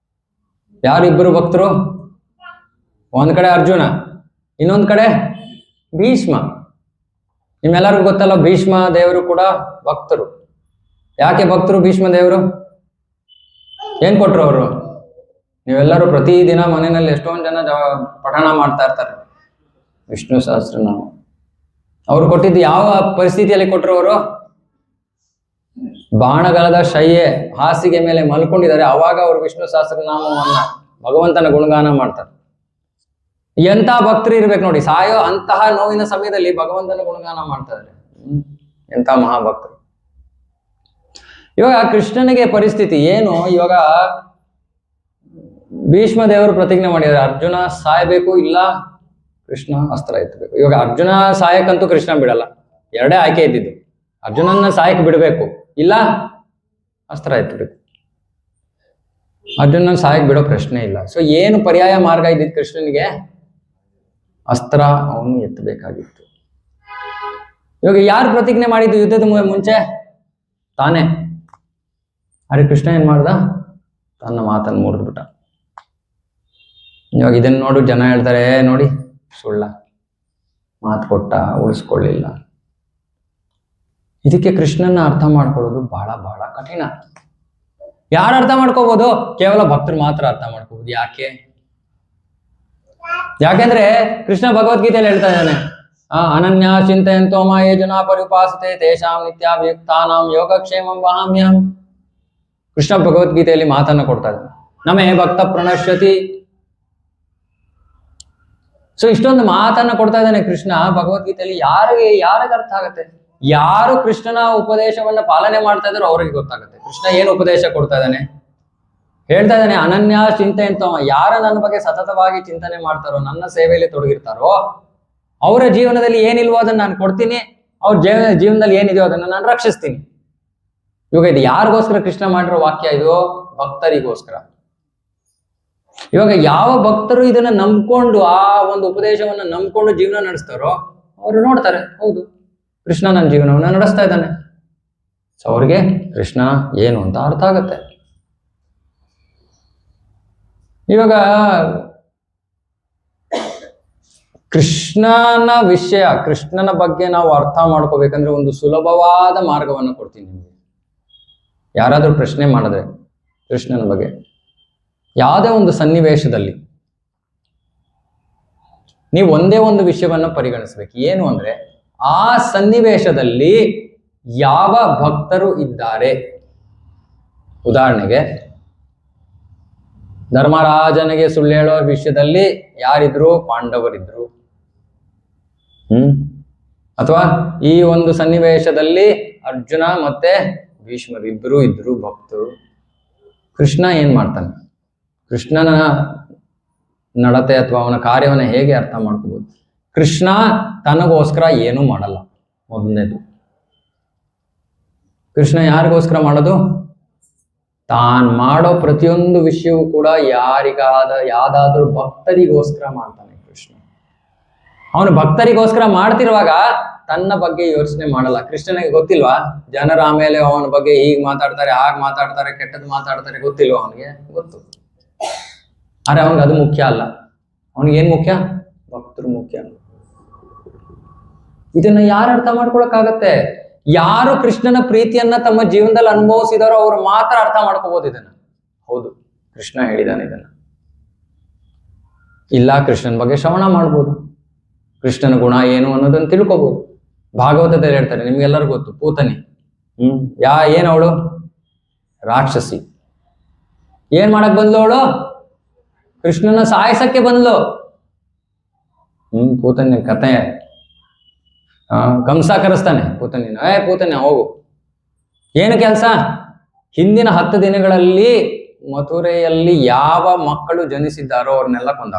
ಯಾರಿಬ್ಬರು ಭಕ್ತರು? ಒಂದ್ ಕಡೆ ಅರ್ಜುನ, ಇನ್ನೊಂದ್ ಕಡೆ ಭೀಷ್ಮ. ನಿಮ್ಮೆಲ್ಲರಿಗೂ ಗೊತ್ತಲ್ಲ, ಭೀಷ್ಮ ದೇವರು ಕೂಡ ಭಕ್ತರು. ಯಾಕೆ ಭಕ್ತರು ಭೀಷ್ಮ ದೇವರು? ಏನ್ ಕೊಟ್ರು ಅವರು? ನೀವೆಲ್ಲರೂ ಪ್ರತಿದಿನ ಮನೆಯಲ್ಲಿ ಎಷ್ಟೊಂದು ಜನ ಪಠಣ ಮಾಡ್ತಾ ಇರ್ತಾರೆ ವಿಷ್ಣು ಸಹಸ್ರನಾಮ. ಅವ್ರು ಕೊಟ್ಟಿದ್ದು ಯಾವ ಪರಿಸ್ಥಿತಿಯಲ್ಲಿ ಕೊಟ್ರು? ಅವರು ಬಾಣಗಳದ ಶಯ್ಯೆ ಹಾಸಿಗೆ ಮೇಲೆ ಮಲ್ಕೊಂಡಿದ್ದಾರೆ, ಅವಾಗ ಅವರು ವಿಷ್ಣು ಸಹಸ್ರನಾಮವನ್ನ ಭಗವಂತನ ಗುಣಗಾನ ಮಾಡ್ತಾರೆ. ಎಂತ ಭಕ್ತರು ಇರ್ಬೇಕು ನೋಡಿ, ಸಾಯೋ ಅಂತಹ ನೋವಿನ ಸಮಯದಲ್ಲಿ ಭಗವಂತನ ಗುಣಗಾನ ಮಾಡ್ತಾ ಇದ್ದಾರೆ. ಎಂತ ಮಹಾಭಕ್ತರು. ಇವಾಗ ಕೃಷ್ಣನಿಗೆ ಪರಿಸ್ಥಿತಿ ಏನು? ಇವಾಗ ಭೀಷ್ಮ ದೇವರು ಪ್ರತಿಜ್ಞೆ ಮಾಡಿದ್ದಾರೆ, ಅರ್ಜುನ ಸಾಯ್ಬೇಕು, ಇಲ್ಲ ಕೃಷ್ಣ ಅಸ್ತ್ರ ಎತ್ತಬೇಕು. ಇವಾಗ ಅರ್ಜುನ ಸಾಯಕ್ಕಂತೂ ಕೃಷ್ಣ ಬಿಡಲ್ಲ. ಎರಡೇ ಆಯ್ಕೆ ಇದ್ದಿದ್ದು, ಅರ್ಜುನನ್ನ ಸಾಯಕ್ ಬಿಡಬೇಕು, ಇಲ್ಲ ಅಸ್ತ್ರ ಎತ್ತಬೇಕು. ಅರ್ಜುನನ್ನ ಸಾಯಕ್ ಬಿಡೋ ಪ್ರಶ್ನೆ ಇಲ್ಲ. ಸೊ ಏನು ಪರ್ಯಾಯ ಮಾರ್ಗ ಇದ್ದಿದ್ದು ಕೃಷ್ಣನಿಗೆ? ಅಸ್ತ್ರ ಅವನು ಎತ್ತಬೇಕಾಗಿತ್ತು. ಇವಾಗ ಯಾರು ಪ್ರತಿಜ್ಞೆ ಮಾಡಿದ್ದು ಯುದ್ಧದ ಮುಂಚೆ? ತಾನೇ. ಅರೆ ಕೃಷ್ಣ ಏನ್ ಮಾಡ್ದ? ತನ್ನ ಮಾತನ್ನು ಮುರಿದ್ಬಿಟ್ಟ. ಇವಾಗ ಇದನ್ನ ನೋಡು ಜನ ಹೇಳ್ತಾರೆ, ನೋಡಿ ಸುಳ್ಳ, ಮಾತು ಕೊಟ್ಟ, ಉಳಿಸ್ಕೊಳ್ಳಿಲ್ಲ. ಇದಕ್ಕೆ ಕೃಷ್ಣನ ಅರ್ಥ ಮಾಡ್ಕೊಳ್ಳೋದು ಬಹಳ ಬಹಳ ಕಠಿಣ. ಯಾರು ಅರ್ಥ ಮಾಡ್ಕೋಬಹುದು? ಕೇವಲ ಭಕ್ತರು ಮಾತ್ರ ಅರ್ಥ ಮಾಡ್ಕೋಬಹುದು. ಯಾಕೆಂದ್ರೆ ಕೃಷ್ಣ ಭಗವದ್ಗೀತೆಯಲ್ಲಿ ಹೇಳ್ತಾ ಇದ್ದಾನೆ, ಅನನ್ಯ ಚಿಂತೆಯಂತೋ ಮಾಯೇ ಜನ ಪರಿಪಾಸತೆ ತೇಷಾಂ ನಿತ್ಯಾಭಿಯುಕ್ತಾನಾಂ ಯೋಗಕ್ಷೇಮಂ ವಹಾಮ್ಯಹಂ. ಕೃಷ್ಣ ಭಗವದ್ಗೀತೆಯಲ್ಲಿ ಮಾತನ್ನ ಕೊಡ್ತಾ ಇದ್ದಾನೆ, ನಮೇ ಭಕ್ತ ಪ್ರಣಶ್ಯತಿ. ಸೊ ಇಷ್ಟೊಂದು ಮಾತನ್ನ ಕೊಡ್ತಾ ಇದ್ದಾನೆ ಕೃಷ್ಣ ಭಗವದ್ಗೀತೆಯಲ್ಲಿ. ಯಾರಿಗೆ ಅರ್ಥ ಆಗುತ್ತೆ? ಯಾರು ಕೃಷ್ಣನ ಉಪದೇಶವನ್ನ ಪಾಲನೆ ಮಾಡ್ತಾ ಇದಾರೋ ಅವ್ರಿಗೆ ಗೊತ್ತಾಗುತ್ತೆ ಕೃಷ್ಣ ಏನು ಉಪದೇಶ ಕೊಡ್ತಾ ಇದ್ದಾನೆ. ಹೇಳ್ತಾ ಇದ್ದಾನೆ, ಅನನ್ಯ ಚಿಂತೆ ಅಂತ. ಯಾರ ನನ್ನ ಬಗ್ಗೆ ಸತತವಾಗಿ ಚಿಂತನೆ ಮಾಡ್ತಾರೋ, ನನ್ನ ಸೇವೆಯಲ್ಲಿ ತೊಡಗಿರ್ತಾರೋ, ಅವರ ಜೀವನದಲ್ಲಿ ಏನಿಲ್ವೋ ಅದನ್ನ ನಾನು ಕೊಡ್ತೀನಿ, ಅವ್ರ ಜೀವನದಲ್ಲಿ ಏನಿದೆಯೋ ಅದನ್ನ ನಾನು ರಕ್ಷಿಸ್ತೀನಿ. ಇವಾಗ ಇದು ಯಾರಿಗೋಸ್ಕರ ಕೃಷ್ಣ ಮಾಡಿರೋ ವಾಕ್ಯ? ಇದು ಭಕ್ತರಿಗೋಸ್ಕರ. ಇವಾಗ ಯಾವ ಭಕ್ತರು ಇದನ್ನ ನಂಬ್ಕೊಂಡು, ಆ ಒಂದು ಉಪದೇಶವನ್ನ ನಂಬ್ಕೊಂಡು ಜೀವನ ನಡೆಸ್ತಾರೋ ಅವರು ನೋಡ್ತಾರೆ, ಹೌದು ಕೃಷ್ಣ ನನ್ನ ಜೀವನವನ್ನ ನಡೆಸ್ತಾ ಇದ್ದಾನೆ. ಸೊ ಅವ್ರಿಗೆ ಕೃಷ್ಣ ಏನು ಅಂತ ಅರ್ಥ ಆಗತ್ತೆ. ಇವಾಗ ಕೃಷ್ಣನ ವಿಷಯ, ಕೃಷ್ಣನ ಬಗ್ಗೆ ನಾವು ಅರ್ಥ ಮಾಡ್ಕೋಬೇಕಂದ್ರೆ ಒಂದು ಸುಲಭವಾದ ಮಾರ್ಗವನ್ನು ಕೊಡ್ತೀನಿ ನಿಮಗೆ. ಯಾರಾದ್ರೂ ಪ್ರಶ್ನೆ ಮಾಡಿದ್ರೆ ಕೃಷ್ಣನ ಬಗ್ಗೆ ಯಾವುದೇ ಒಂದು ಸನ್ನಿವೇಶದಲ್ಲಿ ನೀವು ಒಂದೇ ಒಂದು ವಿಷಯವನ್ನು ಪರಿಗಣಿಸ್ಬೇಕು. ಏನು ಅಂದ್ರೆ, ಆ ಸನ್ನಿವೇಶದಲ್ಲಿ ಯಾವ ಭಕ್ತರು ಇದ್ದಾರೆ. ಉದಾಹರಣೆಗೆ ಧರ್ಮರಾಜನಿಗೆ ಸುಳ್ಳು ಹೇಳೋ ವಿಷಯದಲ್ಲಿ ಯಾರಿದ್ರು? ಪಾಂಡವರಿದ್ರು. ಅಥವಾ ಈ ಒಂದು ಸನ್ನಿವೇಶದಲ್ಲಿ ಅರ್ಜುನ ಮತ್ತೆ ಭೀಷ್ಮರು ಇಬ್ಬರು ಇದ್ರು ಭಕ್ತರು. ಕೃಷ್ಣ ಏನ್ ಮಾಡ್ತಾನೆ? ಕೃಷ್ಣನ ನಡತೆ ಅಥವಾ ಅವನ ಕಾರ್ಯವನ್ನು ಹೇಗೆ ಅರ್ಥ ಮಾಡ್ಕೋಬಹುದು? ಕೃಷ್ಣ ತನಗೋಸ್ಕರ ಏನೂ ಮಾಡಲ್ಲ. ಮೊದಲನೇದು, ಕೃಷ್ಣ ಯಾರಿಗೋಸ್ಕರ ಮಾಡೋದು? ತಾನ್ ಮಾಡೋ ಪ್ರತಿಯೊಂದು ವಿಷಯವೂ ಕೂಡ ಯಾವ್ದಾದ್ರೂ ಭಕ್ತರಿಗೋಸ್ಕರ ಮಾಡ್ತಾನೆ ಕೃಷ್ಣ. ಅವನು ಭಕ್ತರಿಗೋಸ್ಕರ ಮಾಡ್ತಿರುವಾಗ ತನ್ನ ಬಗ್ಗೆ ಯೋಚನೆ ಮಾಡಲ್ಲ. ಕೃಷ್ಣನಿಗೆ ಗೊತ್ತಿಲ್ವಾ ಜನರ ಆಮೇಲೆ ಅವನ ಬಗ್ಗೆ ಹೀಗ್ ಮಾತಾಡ್ತಾರೆ, ಹಾಗೆ ಮಾತಾಡ್ತಾರೆ, ಕೆಟ್ಟದ್ದು ಮಾತಾಡ್ತಾರೆ, ಗೊತ್ತಿಲ್ವಾ ಅವನಿಗೆ? ಗೊತ್ತು. ಆದ್ರೆ ಅವನಿಗೆ ಅದು ಮುಖ್ಯ ಅಲ್ಲ. ಅವನಿಗೇನ್ ಮುಖ್ಯ? ಭಕ್ತರು ಮುಖ್ಯ. ಇದನ್ನ ಯಾರು ಅರ್ಥ ಮಾಡ್ಕೊಳಕ್ಕಾಗತ್ತೆ? ಯಾರು ಕೃಷ್ಣನ ಪ್ರೀತಿಯನ್ನ ತಮ್ಮ ಜೀವನದಲ್ಲಿ ಅನುಭವಿಸಿದಾರೋ ಅವ್ರು ಮಾತ್ರ ಅರ್ಥ ಮಾಡ್ಕೋಬಹುದು ಇದನ್ನ. ಹೌದು, ಕೃಷ್ಣ ಹೇಳಿದಾನೆ ಇದನ್ನ. ಇಲ್ಲ, ಕೃಷ್ಣನ ಬಗ್ಗೆ ಶ್ರವಣ ಮಾಡ್ಬೋದು, ಕೃಷ್ಣನ ಗುಣ ಏನು ಅನ್ನೋದನ್ನ ತಿಳ್ಕೊಬಹುದು. ಭಾಗವತದಲ್ಲಿ ಹೇಳ್ತಾರೆ, ನಿಮ್ಗೆಲ್ಲರಿಗೂ ಗೊತ್ತು, ಪೂತನಿ ಏನವಳು? ರಾಕ್ಷಸಿ. ಏನ್ ಮಾಡಕ್ ಬಂದ್ಲು ಅವಳು? ಕೃಷ್ಣನ ಸಾಯಿಸಕ್ಕೆ ಬಂದ್ಲು. ಪೂತನಿ ಕತೆ ಕಂಸ ಕರೆಸ್ತಾನೆ ಪೂತನಿನ. ಪೂತನಿ ಹೋಗು, ಏನು ಕೆಲಸ? ಹಿಂದಿನ 10 ದಿನಗಳಲ್ಲಿ ಮಥುರೆಯಲ್ಲಿ ಯಾವ ಮಕ್ಕಳು ಜನಿಸಿದ್ದಾರೋ ಅವ್ರನ್ನೆಲ್ಲ ಕೊಂದ.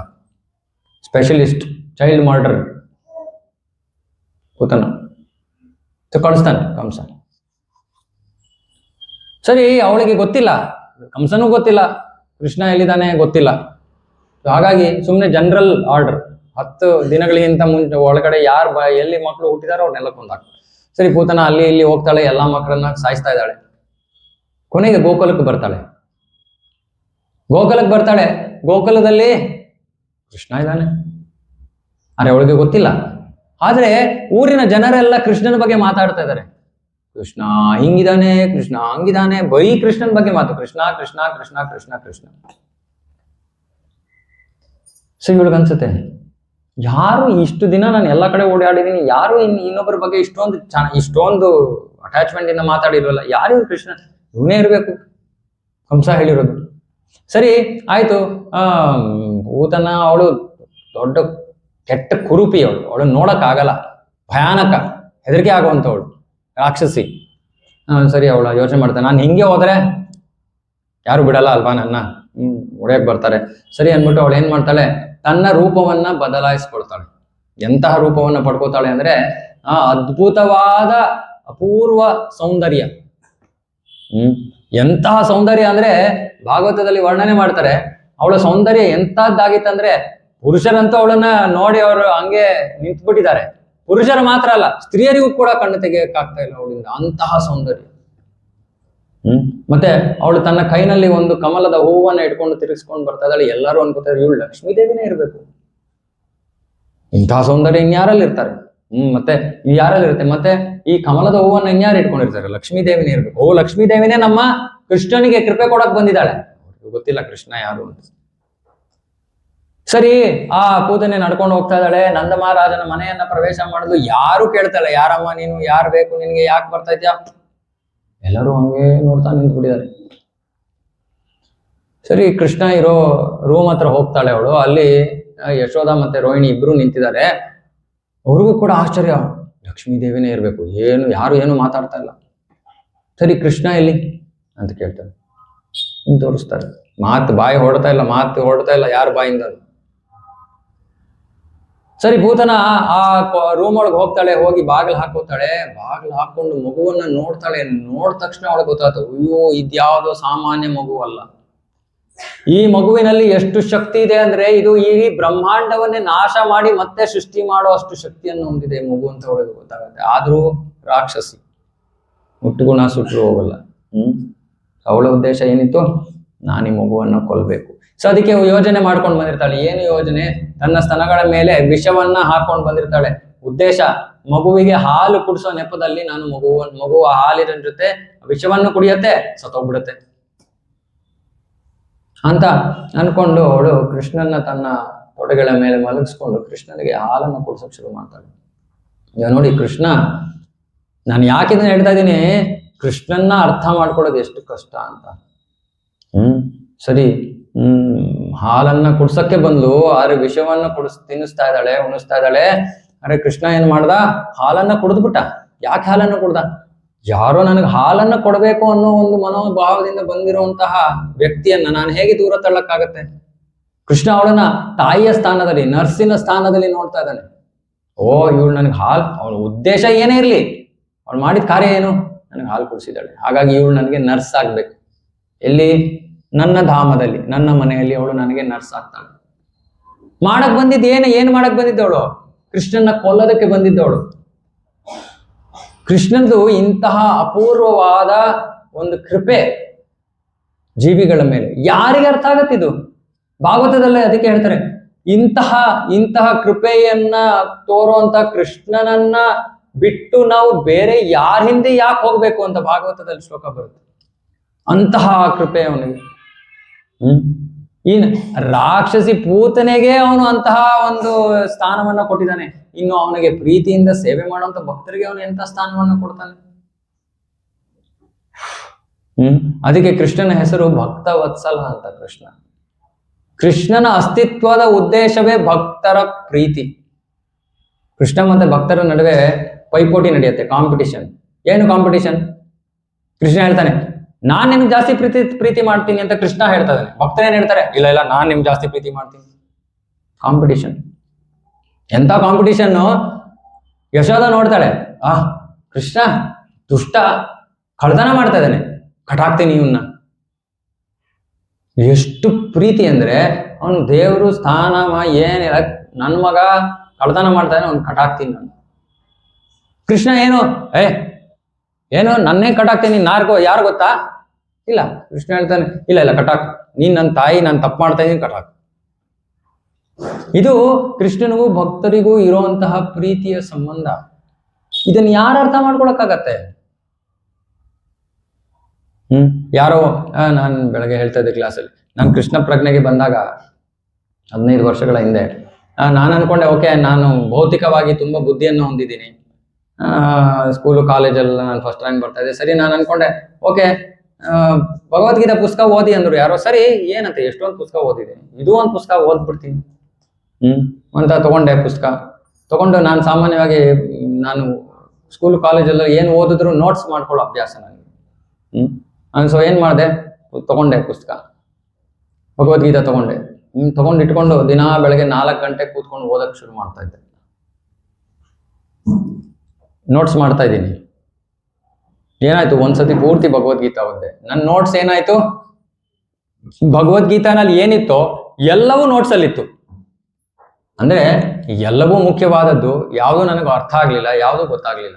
ಸ್ಪೆಷಲಿಸ್ಟ್ ಚೈಲ್ಡ್ ಮರ್ಡರ್ ಪೂತನ ಕಳಿಸ್ತಾನೆ ಕಂಸ. ಸರಿ, ಅವಳಿಗೆ ಗೊತ್ತಿಲ್ಲ, ಕಂಸನೂ ಗೊತ್ತಿಲ್ಲ ಕೃಷ್ಣ ಎಲ್ಲಿದ್ದಾನೆ ಗೊತ್ತಿಲ್ಲ. ಹಾಗಾಗಿ ಸುಮ್ಮನೆ ಜನರಲ್ ಆರ್ಡರ್, 10 ದಿನಗಳಿಗಿಂತ ಮುಂಚೆ ಒಳಗಡೆ ಯಾರು ಎಲ್ಲಿ ಮಕ್ಕಳು ಹುಟ್ಟಿದಾರೋ ಅವ್ರನ್ನೆಲ್ಲ ಕೊಂದಾಕ. ಸರಿ, ಪೂತನ ಅಲ್ಲಿ ಇಲ್ಲಿ ಹೋಗ್ತಾಳೆ, ಎಲ್ಲಾ ಮಕ್ಕಳನ್ನ ಸಾಯಿಸ್ತಾ ಇದ್ದಾಳೆ. ಕೊನೆಗೆ ಗೋಕುಲಕ್ಕೆ ಬರ್ತಾಳೆ. ಗೋಕುಲದಲ್ಲಿ ಕೃಷ್ಣ ಇದ್ದಾನೆ. ಅರೆ, ಅವಳಿಗೆ ಗೊತ್ತಿಲ್ಲ. ಆದ್ರೆ ಊರಿನ ಜನರೆಲ್ಲ ಕೃಷ್ಣನ ಬಗ್ಗೆ ಮಾತಾಡ್ತಾ ಇದ್ದಾರೆ. ಕೃಷ್ಣ ಹಿಂಗಿದಾನೆ, ಕೃಷ್ಣ ಹಂಗಿದಾನೆ, ಬರೀ ಕೃಷ್ಣನ ಬಗ್ಗೆ ಮಾತು. ಕೃಷ್ಣ ಕೃಷ್ಣ ಕೃಷ್ಣ ಕೃಷ್ಣ ಕೃಷ್ಣ. ಸೊ ಇವಳಿಗನ್ಸುತ್ತೆ, ಯಾರು ಇಷ್ಟು ದಿನ ನಾನು ಎಲ್ಲ ಕಡೆ ಓಡಾಡಿದೀನಿ, ಯಾರು ಇನ್ನೊಬ್ಬರ ಬಗ್ಗೆ ಇಷ್ಟೊಂದು ಅಟ್ಯಾಚ್ಮೆಂಟ್ ಇಂದ ಮಾತಾಡಿಲ್ವಲ್ಲ, ಯಾರು ಕೃಷ್ಣ, ಇವನೇ ಇರ್ಬೇಕು ಕಂಸ ಹೇಳಿರೋದು. ಸರಿ ಆಯ್ತು. ಪೂತನ ಅವಳು ದೊಡ್ಡ ಕೆಟ್ಟ ಕುರುಪಿ, ಅವಳು ನೋಡಕ್ ಆಗಲ್ಲ, ಭಯಾನಕ, ಹೆದರಿಕೆ ಆಗುವಂಥವಳು, ರಾಕ್ಷಸಿ. ಸರಿ, ಅವಳು ಯೋಚನೆ ಮಾಡ್ತಾನೆ, ನಾನು ಹಿಂಗೆ ಹೋದ್ರೆ ಯಾರು ಬಿಡಲ್ಲ ಅಲ್ವಾ ನನ್ನ, ಹೊಡೆಯಕ್ ಬರ್ತಾರೆ. ಸರಿ ಅಂದ್ಬಿಟ್ಟು ಅವಳು ಏನ್ ಮಾಡ್ತಾಳೆ, ತನ್ನ ರೂಪವನ್ನ ಬದಲಾಯಿಸ್ಕೊಳ್ತಾಳೆ. ಎಂತಹ ರೂಪವನ್ನ ಪಡ್ಕೋತಾಳೆ ಅಂದ್ರೆ, ಅದ್ಭುತವಾದ ಅಪೂರ್ವ ಸೌಂದರ್ಯ. ಎಂತಹ ಸೌಂದರ್ಯ ಅಂದ್ರೆ ಭಾಗವತದಲ್ಲಿ ವರ್ಣನೆ ಮಾಡ್ತಾರೆ. ಅವಳ ಸೌಂದರ್ಯ ಎಂತದ್ದಾಗಿತ್ತಂದ್ರೆ, ಪುರುಷರಂತೂ ಅವಳನ್ನ ನೋಡಿ ಅವರು ಹಂಗೆ ನಿಂತ್ಬಿಟ್ಟಿದ್ದಾರೆ. ಪುರುಷರು ಮಾತ್ರ ಅಲ್ಲ, ಸ್ತ್ರೀಯರಿಗೂ ಕೂಡ ಕಣ್ಣು ತೆಗೆಯಕ್ಕಾಗ್ತಾ ಇಲ್ಲ ಅವಳಿಂದ, ಅಂತಹ ಸೌಂದರ್ಯ. ಮತ್ತೆ ಅವಳು ತನ್ನ ಕೈನಲ್ಲಿ ಒಂದು ಕಮಲದ ಹೂವನ್ನ ಇಟ್ಕೊಂಡು ತಿರುಗಿಸ್ಕೊಂಡು ಬರ್ತಾ ಇದ್ದಾಳೆ. ಎಲ್ಲರೂ ಅನ್ಕೋತಾರೆ ಇವಳು ಲಕ್ಷ್ಮೀದೇವಿನೇ ಇರ್ಬೇಕು, ಇಂತಹ ಸೌಂದರ್ಯ ಇನ್ಯಾರಲ್ಲಿ ಇರ್ತಾರೆ. ಮತ್ತೆ ಯಾರಲ್ಲಿ ಇರುತ್ತೆ, ಮತ್ತೆ ಈ ಕಮಲದ ಹೂವನ್ನ ಇನ್ಯಾರು ಇಟ್ಕೊಂಡಿರ್ತಾರೆ, ಲಕ್ಷ್ಮೀದೇವಿನೇ ಇರ್ಬೇಕು. ಓ, ಲಕ್ಷ್ಮೀದೇವಿನೇ ನಮ್ಮ ಕೃಷ್ಣನಿಗೆ ಕೃಪೆ ಕೊಡಕ್ ಬಂದಿದ್ದಾಳೆ. ಗೊತ್ತಿಲ್ಲ ಕೃಷ್ಣ ಯಾರು ಅಂತ. ಸರಿ, ಆ ಪೂತನೆ ನಡ್ಕೊಂಡು ಹೋಗ್ತಾ ಇದ್ದಾಳೆ. ನಂದ ಮಹಾರಾಜನ ಮನೆಯನ್ನ ಪ್ರವೇಶ ಮಾಡಿದ್ಲು. ಯಾರು ಕೇಳ್ತಾಳೆ, ಯಾರಮ್ಮ ನೀನು, ಯಾರು ಬೇಕು ನಿನ್ಗೆ, ಯಾಕೆ ಬರ್ತಾ ಇದ್ಯಾ? ಎಲ್ಲರೂ ಹಂಗೆ ನೋಡ್ತಾ ನಿಂತ್ಬಿಟ್ಟಿದ್ದಾರೆ. ಸರಿ, ಕೃಷ್ಣ ಇರೋ ರೂಮ್ ಹತ್ರ ಹೋಗ್ತಾಳೆ ಅವಳು. ಅಲ್ಲಿ ಯಶೋಧ ಮತ್ತೆ ರೋಹಿಣಿ ಇಬ್ರು ನಿಂತಿದ್ದಾರೆ. ಅವ್ರಿಗೂ ಕೂಡ ಆಶ್ಚರ್ಯ, ಲಕ್ಷ್ಮೀದೇವಿನೇ ಇರ್ಬೇಕು, ಯಾರು ಏನು ಮಾತಾಡ್ತಾ ಇಲ್ಲ. ಸರಿ, ಕೃಷ್ಣ ಎಲ್ಲಿ ಅಂತ ಕೇಳ್ತಾರೆ. ತೋರಿಸ್ತಾರೆ. ಬಾಯಿ ಹೊಡ್ತಾ ಇಲ್ಲ ಯಾರ ಬಾಯಿಂದ. ಸರಿ, ಭೂತನ ಆ ರೂಮ್ ಒಳಗೆ ಹೋಗ್ತಾಳೆ. ಹೋಗಿ ಬಾಗಿಲು ಹಾಕೋತಾಳೆ. ಬಾಗಿಲು ಹಾಕೊಂಡು ಮಗುವನ್ನ ನೋಡ್ತಾಳೆ. ನೋಡಿದ ತಕ್ಷಣ ಅವಳಿಗೆ ಗೊತ್ತಾಯ್ತು, ಅಯ್ಯೋ, ಇದ್ಯಾವುದೋ ಸಾಮಾನ್ಯ ಮಗು ಅಲ್ಲ. ಈ ಮಗುವಿನಲ್ಲಿ ಎಷ್ಟು ಶಕ್ತಿ ಇದೆ ಅಂದ್ರೆ, ಇದು ಈ ಬ್ರಹ್ಮಾಂಡವನ್ನೇ ನಾಶ ಮಾಡಿ ಮತ್ತೆ ಸೃಷ್ಟಿ ಮಾಡೋ ಅಷ್ಟು ಶಕ್ತಿಯನ್ನು ಹೊಂದಿದೆ ಮಗು ಅಂತ ಅವಳಿಗೆ ಗೊತ್ತಾಗುತ್ತೆ. ಆದ್ರೂ ರಾಕ್ಷಸಿ, ಮುಟ್ಟುಗುಣ ಸುಟ್ಟರು ಹೋಗಲ್ಲ. ಅವಳ ಉದ್ದೇಶ ಏನಿತ್ತು, ನಾನು ಈ ಮಗುವನ್ನ ಕೊಲ್ಬೇಕು. ಸೊ ಅದಕ್ಕೆ ಯೋಜನೆ ಮಾಡ್ಕೊಂಡು ಬಂದಿರ್ತಾಳೆ. ಏನು ಯೋಜನೆ? ತನ್ನ ಸ್ತನಗಳ ಮೇಲೆ ವಿಷವನ್ನ ಹಾಕೊಂಡು ಬಂದಿರ್ತಾಳೆ. ಉದ್ದೇಶ, ಮಗುವಿಗೆ ಹಾಲು ಕುಡಿಸೋ ನೆಪದಲ್ಲಿ ನಾನು ಮಗುವ ಹಾಲಿನ ಜೊತೆ ವಿಷವನ್ನು ಕುಡಿಯತ್ತೆ, ಸತ್ತೋಗ್ಬಿಡುತ್ತೆ ಅಂತ ಅನ್ಕೊಂಡು ಅವಳು ಕೃಷ್ಣನ ತನ್ನ ತೊಡೆಗಳ ಮೇಲೆ ಮಲಗಿಸ್ಕೊಂಡು ಕೃಷ್ಣನಿಗೆ ಹಾಲನ್ನು ಕುಡಿಸೋಕೆ ಶುರು ಮಾಡ್ತಾಳೆ. ಈಗ ನೋಡಿ, ಕೃಷ್ಣ, ನಾನು ಯಾಕೆ ಇದನ್ನ ಹೇಳ್ತಾ ಇದ್ದೀನಿ, ಕೃಷ್ಣನ್ನ ಅರ್ಥ ಮಾಡ್ಕೊಳ್ಳೋದು ಎಷ್ಟು ಕಷ್ಟ ಅಂತ. ಸರಿ, ಹಾಲನ್ನ ಕುಡ್ಸಕ್ಕೆ ಬಂದು ಆದ್ರೆ ವಿಷವನ್ನ ತಿನ್ನಿಸ್ತಾ ಇದ್ದಾಳೆ, ಉಣಿಸ್ತಾ ಇದ್ದಾಳೆ. ಅರೆ, ಕೃಷ್ಣ ಏನ್ ಮಾಡ್ದ, ಹಾಲನ್ನ ಕುಡಿದ್ಬಿಟ್ಟ. ಯಾಕೆ ಹಾಲನ್ನು ಕುಡ್ದ? ಯಾರೋ ನನಗೆ ಹಾಲನ್ನ ಕೊಡ್ಬೇಕು ಅನ್ನೋ ಒಂದು ಮನೋಭಾವದಿಂದ ಬಂದಿರುವಂತಹ ವ್ಯಕ್ತಿಯನ್ನ ನಾನು ಹೇಗೆ ದೂರ ತಳ್ಳಕ್ಕಾಗತ್ತೆ? ಕೃಷ್ಣ ಅವಳನ್ನ ತಾಯಿಯ ಸ್ಥಾನದಲ್ಲಿ, ನರ್ಸಿನ ಸ್ಥಾನದಲ್ಲಿ ನೋಡ್ತಾ ಇದ್ದಾನೆ. ಓ, ಇವಳು ನನಗೆ ಅವಳ ಉದ್ದೇಶ ಏನೇ ಇರ್ಲಿ, ಅವಳು ಮಾಡಿದ ಕಾರ್ಯ ಏನು, ನನಗೆ ಹಾಲು ಕುಡಿಸಿದ್ದಾಳೆ, ಹಾಗಾಗಿ ಇವಳು ನನಗೆ ನರ್ಸ್ ಆಗ್ಬೇಕು. ಎಲ್ಲಿ? ನನ್ನ ಧಾಮದಲ್ಲಿ, ನನ್ನ ಮನೆಯಲ್ಲಿ ಅವಳು ನನಗೆ ನರ್ಸ್ ಆಗ್ತಾಳೆ. ಮಾಡಕ್ ಬಂದಿದ್ದು ಏನು ಮಾಡಕ್ ಬಂದಿದ್ದವಳು? ಕೃಷ್ಣನ ಕೊಲ್ಲೋದಕ್ಕೆ ಬಂದಿದ್ದವಳು. ಕೃಷ್ಣಂದು ಇಂತಹ ಅಪೂರ್ವವಾದ ಒಂದು ಕೃಪೆ ಜೀವಿಗಳ ಮೇಲೆ ಯಾರಿಗೆ ಅರ್ಥ ಆಗತ್ತಿದು? ಭಾಗವತದಲ್ಲೇ ಅದಕ್ಕೆ ಹೇಳ್ತಾರೆ, ಇಂತಹ ಕೃಪೆಯನ್ನ ತೋರುವಂತ ಕೃಷ್ಣನನ್ನ ಬಿಟ್ಟು ನಾವು ಬೇರೆ ಯಾರ ಹಿಂದೆ ಯಾಕೆ ಹೋಗ್ಬೇಕು ಅಂತ ಭಾಗವತದಲ್ಲಿ ಶ್ಲೋಕ ಬರುತ್ತೆ. ಅಂತಹ ಕೃಪೆ ಅವನಿಗೆ. ರಾಕ್ಷಸಿ ಪೂತನೆಗೆ ಅವನು ಅಂತಹ ಒಂದು ಸ್ಥಾನವನ್ನ ಕೊಟ್ಟಿದ್ದಾನೆ. ಇನ್ನು ಅವನಿಗೆ ಪ್ರೀತಿಯಿಂದ ಸೇವೆ ಮಾಡುವಂತ ಭಕ್ತರಿಗೆ ಅವನು ಎಂತ ಸ್ಥಾನವನ್ನ ಕೊಡ್ತಾನೆ. ಅದಕ್ಕೆ ಕೃಷ್ಣನ ಹೆಸರು ಭಕ್ತ ವತ್ಸಲ ಅಂತ. ಕೃಷ್ಣನ ಅಸ್ತಿತ್ವದ ಉದ್ದೇಶವೇ ಭಕ್ತರ ಪ್ರೀತಿ. ಕೃಷ್ಣ ಮತ್ತೆ ಭಕ್ತರ ನಡುವೆ ಪೈಪೋಟಿ ನಡೆಯುತ್ತೆ, ಕಾಂಪಿಟಿಷನ್. ಏನು ಕಾಂಪಿಟಿಷನ್? ಕೃಷ್ಣ ಹೇಳ್ತಾನೆ, ನಾನ್ ನಿಮ್ಗೆ ಜಾಸ್ತಿ ಪ್ರೀತಿ ಮಾಡ್ತೀನಿ ಅಂತ ಕೃಷ್ಣ ಹೇಳ್ತಾ ಇದ್ದಾನೆ. ಭಕ್ತರೇನ್ ಹೇಳ್ತಾರೆ, ಇಲ್ಲ ನಾನ್ ನಿಮ್ಗೆ ಜಾಸ್ತಿ ಪ್ರೀತಿ ಮಾಡ್ತೀನಿ. ಕಾಂಪಿಟಿಷನ್. ಎಂಥ ಕಾಂಪಿಟಿಷನ್ನು. ಯಶೋಧ ನೋಡ್ತಾಳೆ, ಕೃಷ್ಣ ದುಷ್ಟ, ಕಳ್ತನ ಮಾಡ್ತಾ ಇದ್ದಾನೆ, ಕಟಾಕ್ತೀನಿ ಇವನ್ನ. ಎಷ್ಟು ಪ್ರೀತಿ ಅಂದ್ರೆ ಅವನು ದೇವರು ಸ್ಥಾನ ಏನಿಲ್ಲ, ನನ್ನ ಮಗ ಕಳ್ತನ ಮಾಡ್ತಾ ಇದ್ದಾನೆ, ಅವ್ನು ಕಟಾಕ್ತೀನಿ ನಾನು. ಕೃಷ್ಣ ಏನು ನನ್ನೇ ಕಟಾಕ್ತೀನಿ, ಯಾರು ಗೊತ್ತಾ? ಇಲ್ಲ. ಕೃಷ್ಣ ಹೇಳ್ತಾನೆ, ಇಲ್ಲ ಕಟಾಕ್, ನೀನ್ ನನ್ನ ತಾಯಿ, ನಾನು ತಪ್ಪು ಮಾಡ್ತಾ ಇದ್ದೀನಿ, ಕಟಾಕ್. ಇದು ಕೃಷ್ಣನಿಗೂ ಭಕ್ತರಿಗೂ ಇರುವಂತಹ ಪ್ರೀತಿಯ ಸಂಬಂಧ. ಇದನ್ನ ಯಾರು ಅರ್ಥ ಮಾಡ್ಕೊಳಕ್ಕಾಗತ್ತೆ? ಯಾರೋ ನಾನು ಬೆಳಗ್ಗೆ ಹೇಳ್ತಾ ಇದ್ದೆ ಕ್ಲಾಸಲ್ಲಿ, ನಾನು ಕೃಷ್ಣ ಪ್ರಜ್ಞೆಗೆ ಬಂದಾಗ 15 ವರ್ಷಗಳ ಹಿಂದೆ ನಾನು ಅನ್ಕೊಂಡೆ, ಓಕೆ ನಾನು ಭೌತಿಕವಾಗಿ ತುಂಬಾ ಬುದ್ಧಿಯನ್ನು ಹೊಂದಿದ್ದೀನಿ, ಸ್ಕೂಲು ಕಾಲೇಜಲ್ಲ ನಾನು ಫಸ್ಟ್ ರ್ಯಾಂಕ್ ಬರ್ತಾ ಇದ್ದೆ. ಸರಿ, ನಾನು ಅನ್ಕೊಂಡೆ ಓಕೆ ಭಗವದ್ಗೀತಾ ಪುಸ್ತಕ ಓದಿ ಅಂದ್ರು ಯಾರೋ. ಸರಿ, ಏನಂತೆ ಎಷ್ಟೊಂದು ಪುಸ್ತಕ ಓದಿದ್ದೀನಿ, ಇದು ಒಂದು ಪುಸ್ತಕ ಓದ್ಬಿಡ್ತೀನಿ ಅಂತ ತಗೊಂಡೆ. ಪುಸ್ತಕ ತಗೊಂಡು ನಾನು ಸಾಮಾನ್ಯವಾಗಿ ನಾನು ಸ್ಕೂಲ್ ಕಾಲೇಜಲ್ಲಿ ಏನು ಓದಿದ್ರು ನೋಟ್ಸ್ ಮಾಡ್ಕೊಳ್ಳೋ ಅಭ್ಯಾಸ ನನಗೆ. ಸೊ ಏನ್ ಮಾಡಿದೆ, ತಗೊಂಡೆ ಪುಸ್ತಕ, ಭಗವದ್ಗೀತಾ ತಗೊಂಡೆ. ಇಟ್ಕೊಂಡು ದಿನಾ ಬೆಳಗ್ಗೆ 4 ಗಂಟೆ ಕೂತ್ಕೊಂಡು ಓದಕ್ ಶುರು ಮಾಡ್ತಾ ಇದ್ದೆ. ನೋಟ್ಸ್ ಮಾಡ್ತಾ ಇದ್ದೀನಿ. ಏನಾಯ್ತು, ಒಂದ್ಸತಿ ಪೂರ್ತಿ ಭಗವದ್ಗೀತಾ ಓದ್ದೆ. ನನ್ನ ನೋಟ್ಸ್ ಏನಾಯ್ತು, ಭಗವದ್ಗೀತಾನಲ್ಲಿ ಏನಿತ್ತೋ ಎಲ್ಲವೂ ನೋಟ್ಸ್ ಅಲ್ಲಿತ್ತು. ಅಂದ್ರೆ ಎಲ್ಲವೂ ಮುಖ್ಯವಾದದ್ದು, ಯಾವುದು ನನಗೆ ಅರ್ಥ ಆಗ್ಲಿಲ್ಲ, ಯಾವುದು ಗೊತ್ತಾಗ್ಲಿಲ್ಲ.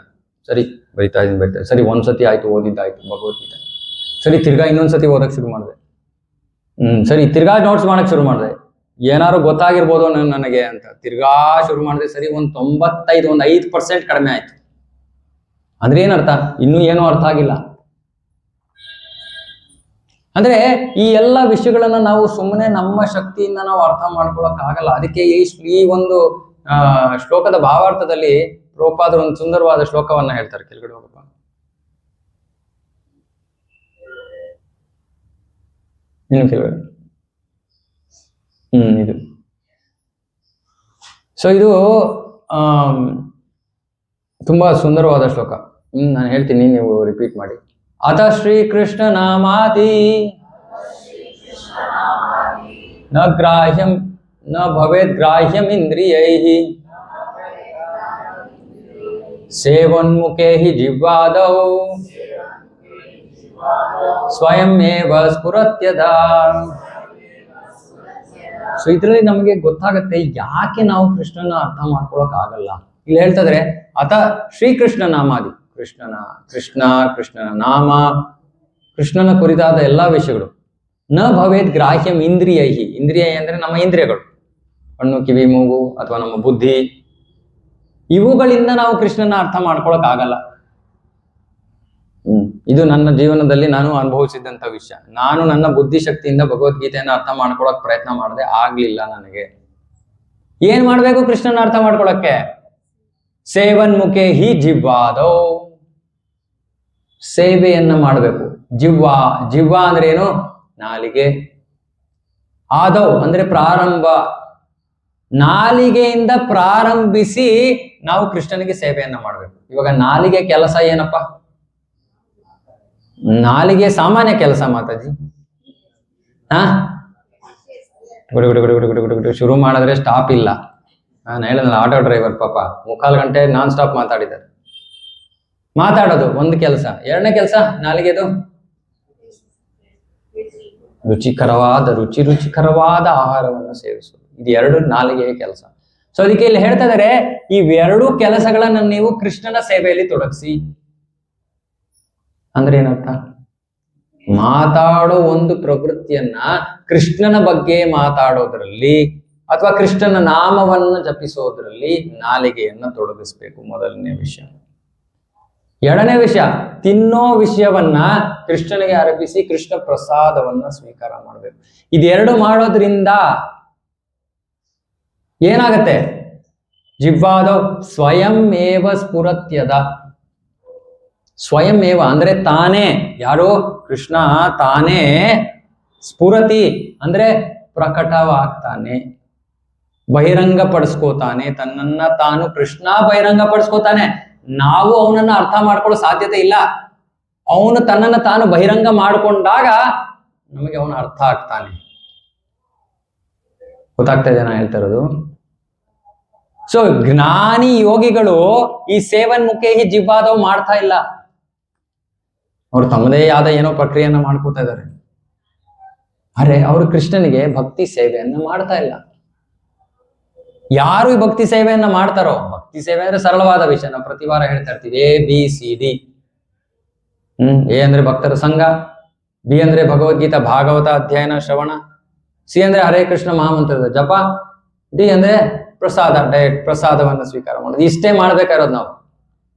ಸರಿ, ಬರಿತಾ ಇದ್ದೀನಿ. ಸರಿ, ಒಂದ್ಸತಿ ಆಯ್ತು, ಓದಿದ್ದಾಯ್ತು ಭಗವದ್ಗೀತೆ. ಸರಿ, ತಿರ್ಗಾ ಇನ್ನೊಂದ್ಸತಿ ಓದಕ್ ಶುರು ಮಾಡಿದೆ. ಸರಿ, ತಿರ್ಗಾ ನೋಟ್ಸ್ ಮಾಡಕ್ ಶುರು ಮಾಡಿದೆ. ಏನಾದ್ರು ಗೊತ್ತಾಗಿರ್ಬೋದು ನನಗೆ ಅಂತ ತಿರ್ಗಾ ಶುರು ಮಾಡಿದೆ. ಸರಿ, ಒಂದು 5% ಕಡಿಮೆ ಆಯ್ತು. ಅಂದ್ರೆ ಏನರ್ಥ, ಇನ್ನೂ ಏನೂ ಅರ್ಥ ಆಗಿಲ್ಲ. ಅಂದ್ರೆ ಈ ಎಲ್ಲ ವಿಷಯಗಳನ್ನ ನಾವು ಸುಮ್ಮನೆ ನಮ್ಮ ಶಕ್ತಿಯಿಂದ ನಾವು ಅರ್ಥ ಮಾಡ್ಕೊಳಕ್ ಆಗಲ್ಲ. ಅದಕ್ಕೆ ಈ ಒಂದು ಶ್ಲೋಕದ ಭಾವಾರ್ಥದಲ್ಲಿ ಪ್ರಭುಪಾದರು ಒಂದು ಸುಂದರವಾದ ಶ್ಲೋಕವನ್ನ ಹೇಳ್ತಾರೆ. ಕೆಳಗಡೆ ಹೋಗಪ್ಪ. ಇನ್ನು ಕೆಳಗಡೆ. ಇದು ಸೊ ಇದು ತುಂಬಾ ಸುಂದರವಾದ ಶ್ಲೋಕ. ನಾನು ಹೇಳ್ತೀನಿ, ನೀವು ರಿಪೀಟ್ ಮಾಡಿ. ಅಥ ಶ್ರೀಕೃಷ್ಣ ನಾಮಾದಿ ನ ಗ್ರಾಹ್ಯಂ ನ ಭವೇದ್ ಗ್ರಾಹ್ಯಂ ಇಂದ್ರಿಯೈಃ ಸೇವನ್ಮುಖೇ ಹಿ ಜಿಹ್ವಾದೌ ಸ್ವಯಂ ಏವ ಸ್ಫುರತ್ಯದಾ. ಸೊ ಇದರಲ್ಲಿ ನಮಗೆ ಗೊತ್ತಾಗತ್ತೆ ಯಾಕೆ ನಾವು ಕೃಷ್ಣನ ಅರ್ಥ ಮಾಡ್ಕೊಳಕ್ ಆಗಲ್ಲ. ಇಲ್ಲಿ ಹೇಳ್ತಿದ್ರೆ ಅಥ ಶ್ರೀಕೃಷ್ಣ ನಾಮಾದಿ, ಕೃಷ್ಣನ ನಾಮ, ಕೃಷ್ಣನ ಕುರಿತಾದ ಎಲ್ಲಾ ವಿಷಯಗಳು. ನ ಭವೇದ್ ಗ್ರಾಹ್ಯಂ ಇಂದ್ರಿಯೈಹಿ, ಇಂದ್ರಿಯ ಅಂದ್ರೆ ನಮ್ಮ ಇಂದ್ರಿಯಗಳು, ಕಣ್ಣು ಕಿವಿ ಮೂಗು ಅಥವಾ ನಮ್ಮ ಬುದ್ಧಿ, ಇವುಗಳಿಂದ ನಾವು ಕೃಷ್ಣನ ಅರ್ಥ ಮಾಡ್ಕೊಳಕ್ ಆಗಲ್ಲ. ಇದು ನನ್ನ ಜೀವನದಲ್ಲಿ ನಾನು ಅನುಭವಿಸಿದಂತ ವಿಷಯ. ನಾನು ನನ್ನ ಬುದ್ಧಿಶಕ್ತಿಯಿಂದ ಭಗವದ್ಗೀತೆಯನ್ನು ಅರ್ಥ ಮಾಡ್ಕೊಳಕ್ ಪ್ರಯತ್ನ ಮಾಡಿದೆ, ಆಗ್ಲಿಲ್ಲ ನನಗೆ. ಏನ್ ಮಾಡ್ಬೇಕು ಕೃಷ್ಣನ ಅರ್ಥ ಮಾಡ್ಕೊಳಕ್ಕೆ? ಸೇವನ್ಮುಖೇ ಹಿ ಜಿಹ್ವಾದೌ, ಸೇವೆಯನ್ನ ಮಾಡಬೇಕು. ಜಿಹ್ವಾ ಅಂದ್ರೆ ಏನು? ನಾಲಿಗೆ. ಆದೌ ಅಂದ್ರೆ ಪ್ರಾರಂಭ, ನಾಲಿಗೆಯಿಂದ ಪ್ರಾರಂಭಿಸಿ ನಾವು ಕೃಷ್ಣನಿಗೆ ಸೇವೆಯನ್ನ ಮಾಡಬೇಕು. ಇವಾಗ ನಾಲಿಗೆ ಕೆಲಸ ಏನಪ್ಪ? ನಾಲಿಗೆ ಸಾಮಾನ್ಯ ಕೆಲಸ ಮಾತಾಜಿ. ಗುಡಿ ಶುರು ಮಾಡಿದ್ರೆ ಸ್ಟಾಪ್ ಇಲ್ಲ. ನಾನು ಹೇಳಿದ್ನಲ್ಲ, ಆಟೋ ಡ್ರೈವರ್ ಪಾಪ 3/4 ಗಂಟೆ ನಾನ್ ಸ್ಟಾಪ್ ಮಾತಾಡಿದ್ದಾರೆ. ಮಾತಾಡೋದು ಒಂದು ಕೆಲಸ. ಎರಡನೇ ಕೆಲಸ ನಾಲಿಗೆದು ರುಚಿಕರವಾದ ಆಹಾರವನ್ನು ಸೇವಿಸೋದು. ಇದು 2 ನಾಲಿಗೆಯ ಕೆಲಸ. ಸೊ ಅದಕ್ಕೆ ಇಲ್ಲಿ ಹೇಳ್ತಾ ಇದಾರೆ, ಇವೆರಡೂ ಕೆಲಸಗಳನ್ನ ನೀವು ಕೃಷ್ಣನ ಸೇವೆಯಲ್ಲಿ ತೊಡಗಿಸಿ. ಅಂದ್ರೆ ಏನರ್ಥ? ಮಾತಾಡೋ ಒಂದು ಪ್ರವೃತ್ತಿಯನ್ನ ಕೃಷ್ಣನ ಬಗ್ಗೆ ಮಾತಾಡೋದ್ರಲ್ಲಿ ಅಥವಾ ಕೃಷ್ಣನ ನಾಮವನ್ನು ಜಪಿಸೋದ್ರಲ್ಲಿ ನಾಲಿಗೆಯನ್ನ ತೊಡಗಿಸ್ಬೇಕು, ಮೊದಲನೇ ವಿಷಯ. ಎರಡನೇ ವಿಷಯ, ತಿನ್ನೋ ವಿಷಯವನ್ನ ಕೃಷ್ಣನಿಗೆ ಅರ್ಪಿಸಿ ಕೃಷ್ಣ ಪ್ರಸಾದವನ್ನ ಸ್ವೀಕಾರ ಮಾಡಬೇಕು. ಇದೆರಡು ಮಾಡೋದ್ರಿಂದ ಏನಾಗತ್ತೆ? ಜಿಹ್ವಾದೌ ಸ್ವಯಂ ಏವ ಸ್ಫುರತ್ಯದ. ಸ್ವಯಂ ಏವ ಅಂದ್ರೆ ತಾನೇ, ಯಾರು? ಕೃಷ್ಣ ತಾನೇ. ಸ್ಫುರತಿ ಅಂದ್ರೆ ಪ್ರಕಟವಾಗ್ತಾನೆ, ಬಹಿರಂಗ ಪಡಿಸ್ಕೋತಾನೆ, ತನ್ನನ್ನ ತಾನು ಕೃಷ್ಣ ಬಹಿರಂಗ ಪಡಿಸ್ಕೋತಾನೆ. ನಾವು ಅವನನ್ನ ಅರ್ಥ ಮಾಡ್ಕೊಳ್ಳೋ ಸಾಧ್ಯತೆ ಇಲ್ಲ. ಅವನು ತನ್ನನ್ನ ತಾನು ಬಹಿರಂಗ ಮಾಡಿಕೊಂಡಾಗ ನಮಗೆ ಅವನು ಅರ್ಥ ಆಗ್ತಾನೆ. ಗೊತ್ತಾಗ್ತಾ ಇದೆ ನಾ ಹೇಳ್ತಾ ಇರೋದು? ಸೊ ಜ್ಞಾನಿ ಯೋಗಿಗಳು ಈ ಸೇವನ್ಮುಖಿ ಜಿಬ್ಬಾದವು ಮಾಡ್ತಾ ಇಲ್ಲ. ಅವ್ರು ತಮ್ಮದೇ ಆದ ಏನೋ ಪ್ರಕ್ರಿಯೆಯನ್ನ ಮಾಡ್ಕೋತಾ ಇದ್ದಾರೆ. ಅರೆ ಅವರು ಕೃಷ್ಣನಿಗೆ ಭಕ್ತಿ ಸೇವೆಯನ್ನ ಮಾಡ್ತಾ ಇಲ್ಲ. ಯಾರು ಈ ಭಕ್ತಿ ಸೇವೆಯನ್ನ ಮಾಡ್ತಾರೋ, ಭಕ್ತಿ ಸೇವೆ ಅಂದ್ರೆ ಸರಳವಾದ ವಿಷಯ, ನಾವು ಪ್ರತಿ ವಾರ ಹೇಳ್ತಾ ಇರ್ತೀವಿ ABCD. A ಅಂದ್ರೆ ಭಕ್ತರ ಸಂಘ, B ಅಂದ್ರೆ ಭಗವದ್ಗೀತಾ ಭಾಗವತ ಅಧ್ಯಯನ ಶ್ರವಣ, C ಅಂದ್ರೆ ಹರೇ ಕೃಷ್ಣ ಮಹಾಮಂತ್ರದ ಜಪ, D ಅಂದ್ರೆ ಪ್ರಸಾದ, ಡೈರೆಕ್ಟ್ ಪ್ರಸಾದವನ್ನು ಸ್ವೀಕಾರ ಮಾಡೋದು. ಇಷ್ಟೇ ಮಾಡ್ಬೇಕಾಗಿರೋದು ನಾವು.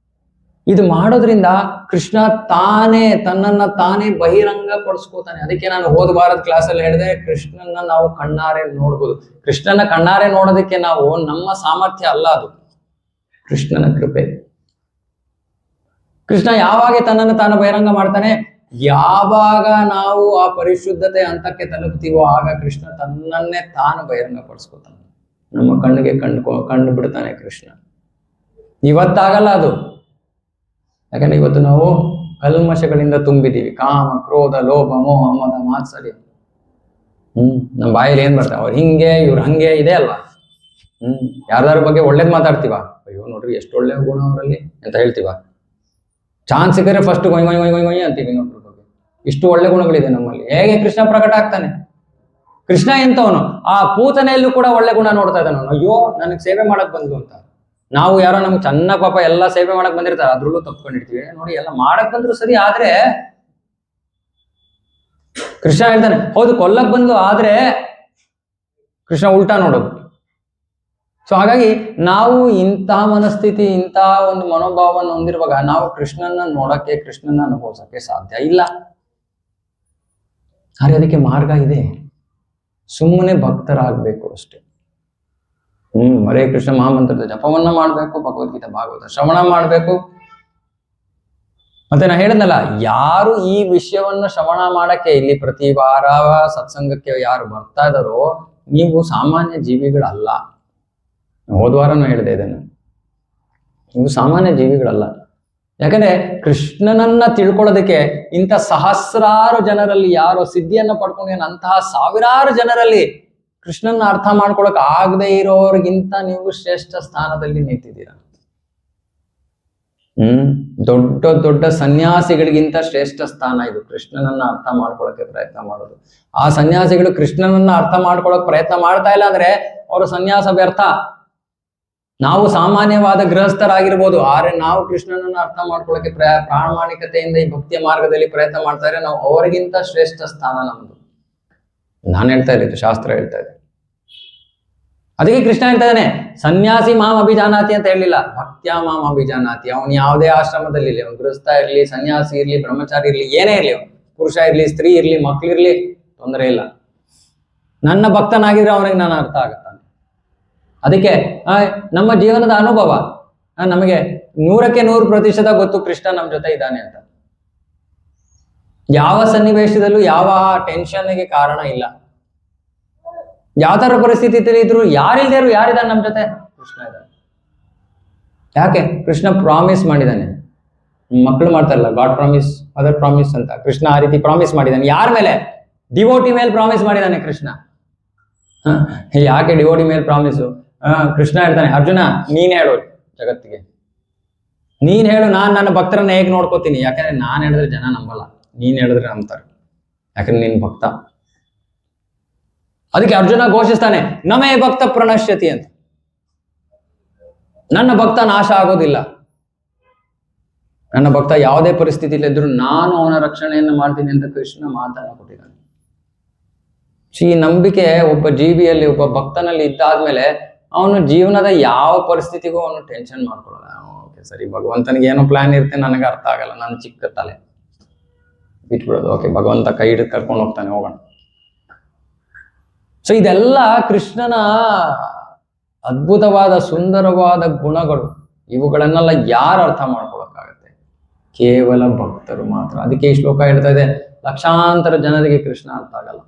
ಇದು ಮಾಡೋದ್ರಿಂದ ಕೃಷ್ಣ ತಾನೇ ತನ್ನನ್ನ ತಾನೇ ಬಹಿರಂಗ ಪಡಿಸ್ಕೋತಾನೆ. ಅದಕ್ಕೆ ನಾನು ಹೋದ ವಾರದ ಕ್ಲಾಸಲ್ಲಿ ಹೇಳಿದೆ, ಕೃಷ್ಣನ ನಾವು ಕಣ್ಣಾರೆ ನೋಡ್ಬೋದು. ಕೃಷ್ಣನ ಕಣ್ಣಾರೆ ನೋಡೋದಕ್ಕೆ ನಾವು ನಮ್ಮ ಸಾಮರ್ಥ್ಯ ಅಲ್ಲ, ಅದು ಕೃಷ್ಣನ ಕೃಪೆ. ಕೃಷ್ಣ ಯಾವಾಗ ತನ್ನನ್ನು ತಾನು ಬಹಿರಂಗ ಮಾಡ್ತಾನೆ, ಯಾವಾಗ ನಾವು ಆ ಪರಿಶುದ್ಧತೆ ಹಂತಕ್ಕೆ ತಲುಪ್ತೀವೋ ಆಗ ಕೃಷ್ಣ ತನ್ನನ್ನೇ ತಾನು ಬಹಿರಂಗ ಪಡಿಸ್ಕೋತಾನೆ. ನಮ್ಮ ಕಣ್ಣಿಗೆ ಕಂಡು ಬಿಡ್ತಾನೆ ಕೃಷ್ಣ. ಇವತ್ತಾಗಲ್ಲ ಅದು, ಯಾಕಂದ್ರೆ ಇವತ್ತು ನಾವು ಕಲ್ಮಶಗಳಿಂದ ತುಂಬಿದೀವಿ. ಕಾಮ, ಕ್ರೋಧ, ಲೋಭ, ಮೋಹ, ಮದ, ಮಾತ್ಸರ್ಯ. ನಮ್ಮ ಬಾಯಲ್ಲಿ ಏನ್ ಬರ್ತಾವ, ಅವ್ರು ಹಿಂಗೆ ಇವ್ರು ಹಂಗೆ ಇದೆ ಅಲ್ವಾ. ಯಾರ್ದಾರ ಬಗ್ಗೆ ಒಳ್ಳೇದ್ ಮಾತಾಡ್ತೀವ, ಅಯ್ಯೋ ನೋಡ್ರಿ ಎಷ್ಟು ಒಳ್ಳೆ ಗುಣ ಅವರಲ್ಲಿ ಅಂತ ಹೇಳ್ತೀವ. ಚಾನ್ಸ್ ಸಿಕ್ಕರೆ ಫಸ್ಟ್ ಗೊಯ್ ಗೊಯ್ ಗೊಯ್ ಗೊಯ್ ಅಂತೀವಿ ಇನ್ನೊಬ್ರ ಬಗ್ಗೆ. ಇಷ್ಟು ಒಳ್ಳೆ ಗುಣಗಳಿದೆ ನಮ್ಮಲ್ಲಿ. ಹೇಗೆ ಕೃಷ್ಣ ಪ್ರಕಟ ಆಗ್ತಾನೆ? ಕೃಷ್ಣ ಎಂತವನು, ಆ ಪೂತನೆಯಲ್ಲೂ ಕೂಡ ಒಳ್ಳೆ ಗುಣ ನೋಡ್ತಾ ಇದ್ದಾನ. ಅಯ್ಯೋ ನನಗ್ ಸೇವೆ ಮಾಡಕ್ ಬಂದು ಅಂತ. ನಾವು ಯಾರೋ ನಮ್ಗೆ ಚೆನ್ನಾಗ್ ಪಾಪ ಎಲ್ಲಾ ಸೇವೆ ಮಾಡಕ್ ಬಂದಿರ್ತಾರೆ, ಅದ್ರಲ್ಲೂ ತಪ್ಕೊಂಡಿರ್ತೀವಿ. ನೋಡಿ ಎಲ್ಲ ಮಾಡಕ್ ಬಂದ್ರು ಸರಿ, ಆದ್ರೆ ಕೃಷ್ಣ ಹೇಳ್ತಾನೆ ಹೌದು ಕೊಲ್ಲಕ್ ಬಂದು, ಆದ್ರೆ ಕೃಷ್ಣ ಉಲ್ಟಾ ನೋಡೋದು. ಸೊ ಹಾಗಾಗಿ ನಾವು ಇಂತಹ ಮನಸ್ಥಿತಿ, ಇಂತಹ ಒಂದು ಮನೋಭಾವವನ್ನು ಹೊಂದಿರುವಾಗ ನಾವು ಕೃಷ್ಣನ ನೋಡಕ್ಕೆ, ಕೃಷ್ಣನ ಅನುಭವಿಸಕ್ಕೆ ಸಾಧ್ಯ ಇಲ್ಲ. ಆದ್ರೆ ಅದಕ್ಕೆ ಮಾರ್ಗ ಇದೆ, ಸುಮ್ಮನೆ ಭಕ್ತರಾಗಬೇಕು ಅಷ್ಟೇ. ಹರೇ ಕೃಷ್ಣ ಮಹಾಮಂತ್ರದ ಜಪವನ್ನ ಮಾಡ್ಬೇಕು, ಭಗವದ್ಗೀತಾ ಭಾಗವತ ಶ್ರವಣ ಮಾಡ್ಬೇಕು. ಮತ್ತೆ ನಾ ಹೇಳಿದ್ನಲ್ಲ, ಯಾರು ಈ ವಿಷಯವನ್ನ ಶ್ರವಣ ಮಾಡಕ್ಕೆ ಇಲ್ಲಿ ಪ್ರತಿ ವಾರ ಸತ್ಸಂಗಕ್ಕೆ ಯಾರು ಬರ್ತಾ ಇದಾರೋ, ನೀವು ಸಾಮಾನ್ಯ ಜೀವಿಗಳಲ್ಲ. ಹೋದ ವಾರನೂ ಹೇಳಿದೆ ಇದನ್ನು, ನೀವು ಸಾಮಾನ್ಯ ಜೀವಿಗಳಲ್ಲ. ಯಾಕಂದ್ರೆ ಕೃಷ್ಣನನ್ನ ತಿಳ್ಕೊಳ್ಳೋದಕ್ಕೆ ಇಂಥ ಸಹಸ್ರಾರು ಜನರಲ್ಲಿ, ಯಾರೋ ಸಿದ್ಧಿಯನ್ನ ಪಡ್ಕೊಂಡು ಅಂತಹ ಸಾವಿರಾರು ಜನರಲ್ಲಿ ಕೃಷ್ಣನ ಅರ್ಥ ಮಾಡ್ಕೊಳಕ್ ಆಗದೆ ಇರೋರಿಗಿಂತ ನೀವು ಶ್ರೇಷ್ಠ ಸ್ಥಾನದಲ್ಲಿ ನಿಂತಿದ್ದೀರ. ದೊಡ್ಡ ದೊಡ್ಡ ಸನ್ಯಾಸಿಗಳಿಗಿಂತ ಶ್ರೇಷ್ಠ ಸ್ಥಾನ ಇದು, ಕೃಷ್ಣನನ್ನ ಅರ್ಥ ಮಾಡ್ಕೊಳಕ್ಕೆ ಪ್ರಯತ್ನ ಮಾಡೋದು. ಆ ಸನ್ಯಾಸಿಗಳು ಕೃಷ್ಣನನ್ನ ಅರ್ಥ ಮಾಡ್ಕೊಳಕ್ ಪ್ರಯತ್ನ ಮಾಡ್ತಾ ಇಲ್ಲ ಅಂದ್ರೆ ಅವರು ಸನ್ಯಾಸ ವ್ಯರ್ಥ. ನಾವು ಸಾಮಾನ್ಯವಾದ ಗೃಹಸ್ಥರಾಗಿರ್ಬೋದು, ಆದ್ರೆ ನಾವು ಕೃಷ್ಣನನ್ನ ಅರ್ಥ ಮಾಡ್ಕೊಳಕ್ಕೆ ಪ್ರಾಮಾಣಿಕತೆಯಿಂದ ಈ ಭಕ್ತಿಯ ಮಾರ್ಗದಲ್ಲಿ ಪ್ರಯತ್ನ ಮಾಡ್ತಾ ಇದ್ರೆ ನಾವು ಅವರಿಗಿಂತ ಶ್ರೇಷ್ಠ ಸ್ಥಾನ ನಮ್ದು. ನಾನು ಹೇಳ್ತಾ ಇದ್ದು, ಶಾಸ್ತ್ರ ಹೇಳ್ತಾ ಇದೆ. ಅದಕ್ಕೆ ಕೃಷ್ಣ ಹೇಳ್ತಾ ಇದ್ದಾನೆ, ಸನ್ಯಾಸಿ ಮಾಂ ಅಭಿಜಾನಾತಿ ಅಂತ ಹೇಳಿಲ್ಲ, ಭಕ್ತ್ಯಾ ಮಾಂ ಅಭಿಜಾನಾತಿ. ಅವನು ಯಾವುದೇ ಆಶ್ರಮದಲ್ಲಿ ಇರ್ಲಿ, ಅವನು ಗೃಹಸ್ಥ ಇರ್ಲಿ, ಸನ್ಯಾಸಿ ಇರ್ಲಿ, ಬ್ರಹ್ಮಚಾರಿ ಇರ್ಲಿ, ಏನೇ ಇರ್ಲಿ, ಪುರುಷ ಇರ್ಲಿ, ಸ್ತ್ರೀ ಇರ್ಲಿ, ಮಕ್ಳಿರ್ಲಿ, ತೊಂದರೆ ಇಲ್ಲ. ನನ್ನ ಭಕ್ತನಾಗಿದ್ರೆ ಅವನಿಗೆ ನಾನು ಅರ್ಥ ಆಗುತ್ತಾನೆ. ಅದಕ್ಕೆ ನಮ್ಮ ಜೀವನದ ಅನುಭವ ನಮಗೆ 100ಕ್ಕೆ 100% ಗೊತ್ತು ಕೃಷ್ಣ ನಮ್ಮ ಜೊತೆ ಇದ್ದಾನೆ ಅಂತ. ಯಾವ ಸನ್ನಿವೇಶದಲ್ಲೂ ಯಾವ ಟೆನ್ಷನ್ಗೆ ಕಾರಣ ಇಲ್ಲ. ಯಾವ ತರ ಪರಿಸ್ಥಿತಿ ಇದ್ರು, ಯಾರಿಲ್ದೇರು ಯಾರಿದ್ದಾನೆ ನಮ್ಮ ಜೊತೆ, ಕೃಷ್ಣ ಇದ್ದಾನೆ. ಯಾಕೆ? ಕೃಷ್ಣ ಪ್ರಾಮಿಸ್ ಮಾಡಿದ್ದಾನೆ. ಮಕ್ಕಳು ಮಾಡ್ತಾರಲ್ಲ, ಗಾಡ್ ಪ್ರಾಮಿಸ್ ಮದರ್ ಪ್ರಾಮಿಸ್ ಅಂತ, ಕೃಷ್ಣ ಆ ರೀತಿ ಪ್ರಾಮಿಸ್ ಮಾಡಿದ್ದಾನೆ. ಯಾರ ಮೇಲೆ? ಡಿವೋಟಿ ಮೇಲೆ ಪ್ರಾಮಿಸ್ ಮಾಡಿದ್ದಾನೆ ಕೃಷ್ಣ. ಯಾಕೆ ಡಿವೋಟಿ ಮೇಲೆ ಪ್ರಾಮಿಸು? ಕೃಷ್ಣ ಹೇಳ್ತಾನೆ, ಅರ್ಜುನ ನೀನ್ ಹೇಳು ಜಗತ್ತಿಗೆ, ನೀನ್ ಹೇಳು, ನಾನ್ ನನ್ನ ಭಕ್ತರನ್ನ ಹೇಗೆ ನೋಡ್ಕೋತೀನಿ. ಯಾಕಂದ್ರೆ ನಾನ್ ಹೇಳಿದ್ರೆ ಜನ ನಂಬಲ್ಲ, ನೀನ್ ಹೇಳಿದ್ರೆ ನಂಬ್ತಾರೆ, ಯಾಕಂದ್ರೆ ನೀನ್ ಭಕ್ತ. ಅದಕ್ಕೆ ಅರ್ಜುನ ಘೋಷಿಸ್ತಾನೆ, ನಮೇ ಭಕ್ತ ಪ್ರಣಶ್ಯತಿ ಅಂತ. ನನ್ನ ಭಕ್ತ ನಾಶ ಆಗೋದಿಲ್ಲ. ನನ್ನ ಭಕ್ತ ಯಾವುದೇ ಪರಿಸ್ಥಿತಿಯಲ್ಲಿ ಇದ್ರು ನಾನು ಅವನ ರಕ್ಷಣೆಯನ್ನು ಮಾಡ್ತೀನಿ ಅಂತ ಕೃಷ್ಣ ಮಾತನ್ನ ಕೊಟ್ಟಿದ್ದಾನೆ. ಈ ನಂಬಿಕೆ ಒಬ್ಬ ಜೀವಿಯಲ್ಲಿ, ಒಬ್ಬ ಭಕ್ತನಲ್ಲಿ ಇದ್ದಾದ್ಮೇಲೆ ಅವನು ಜೀವನದ ಯಾವ ಪರಿಸ್ಥಿತಿಗೂ ಅವನು ಟೆನ್ಷನ್ ಮಾಡ್ಕೊಳ್ಳಲ್ಲ. ಓಕೆ ಸರಿ, ಭಗವಂತನಿಗೆ ಏನೋ ಪ್ಲಾನ್ ಇರುತ್ತೆ, ನನಗೆ ಅರ್ಥ ಆಗಲ್ಲ, ನನ್ನ ಚಿಕ್ಕ ತಲೆ ಬಿಟ್ಬಿಡೋದು. ಓಕೆ, ಭಗವಂತ ಕೈ ಹಿಡಿದು ಕರ್ಕೊಂಡು ಹೋಗ್ತಾನೆ, ಹೋಗೋಣ. ಸೊ ಇದೆಲ್ಲ ಕೃಷ್ಣನ ಅದ್ಭುತವಾದ ಸುಂದರವಾದ ಗುಣಗಳು. ಇವುಗಳನ್ನೆಲ್ಲ ಯಾರು ಅರ್ಥ ಮಾಡ್ಕೊಳಕ್ಕಾಗತ್ತೆ? ಕೇವಲ ಭಕ್ತರು ಮಾತ್ರ. ಅದಕ್ಕೆ ಈ ಶ್ಲೋಕ ಹೇಳ್ತಾ ಇದೆ, ಲಕ್ಷಾಂತರ ಜನರಿಗೆ ಕೃಷ್ಣ ಅರ್ಥ ಆಗಲ್ಲ.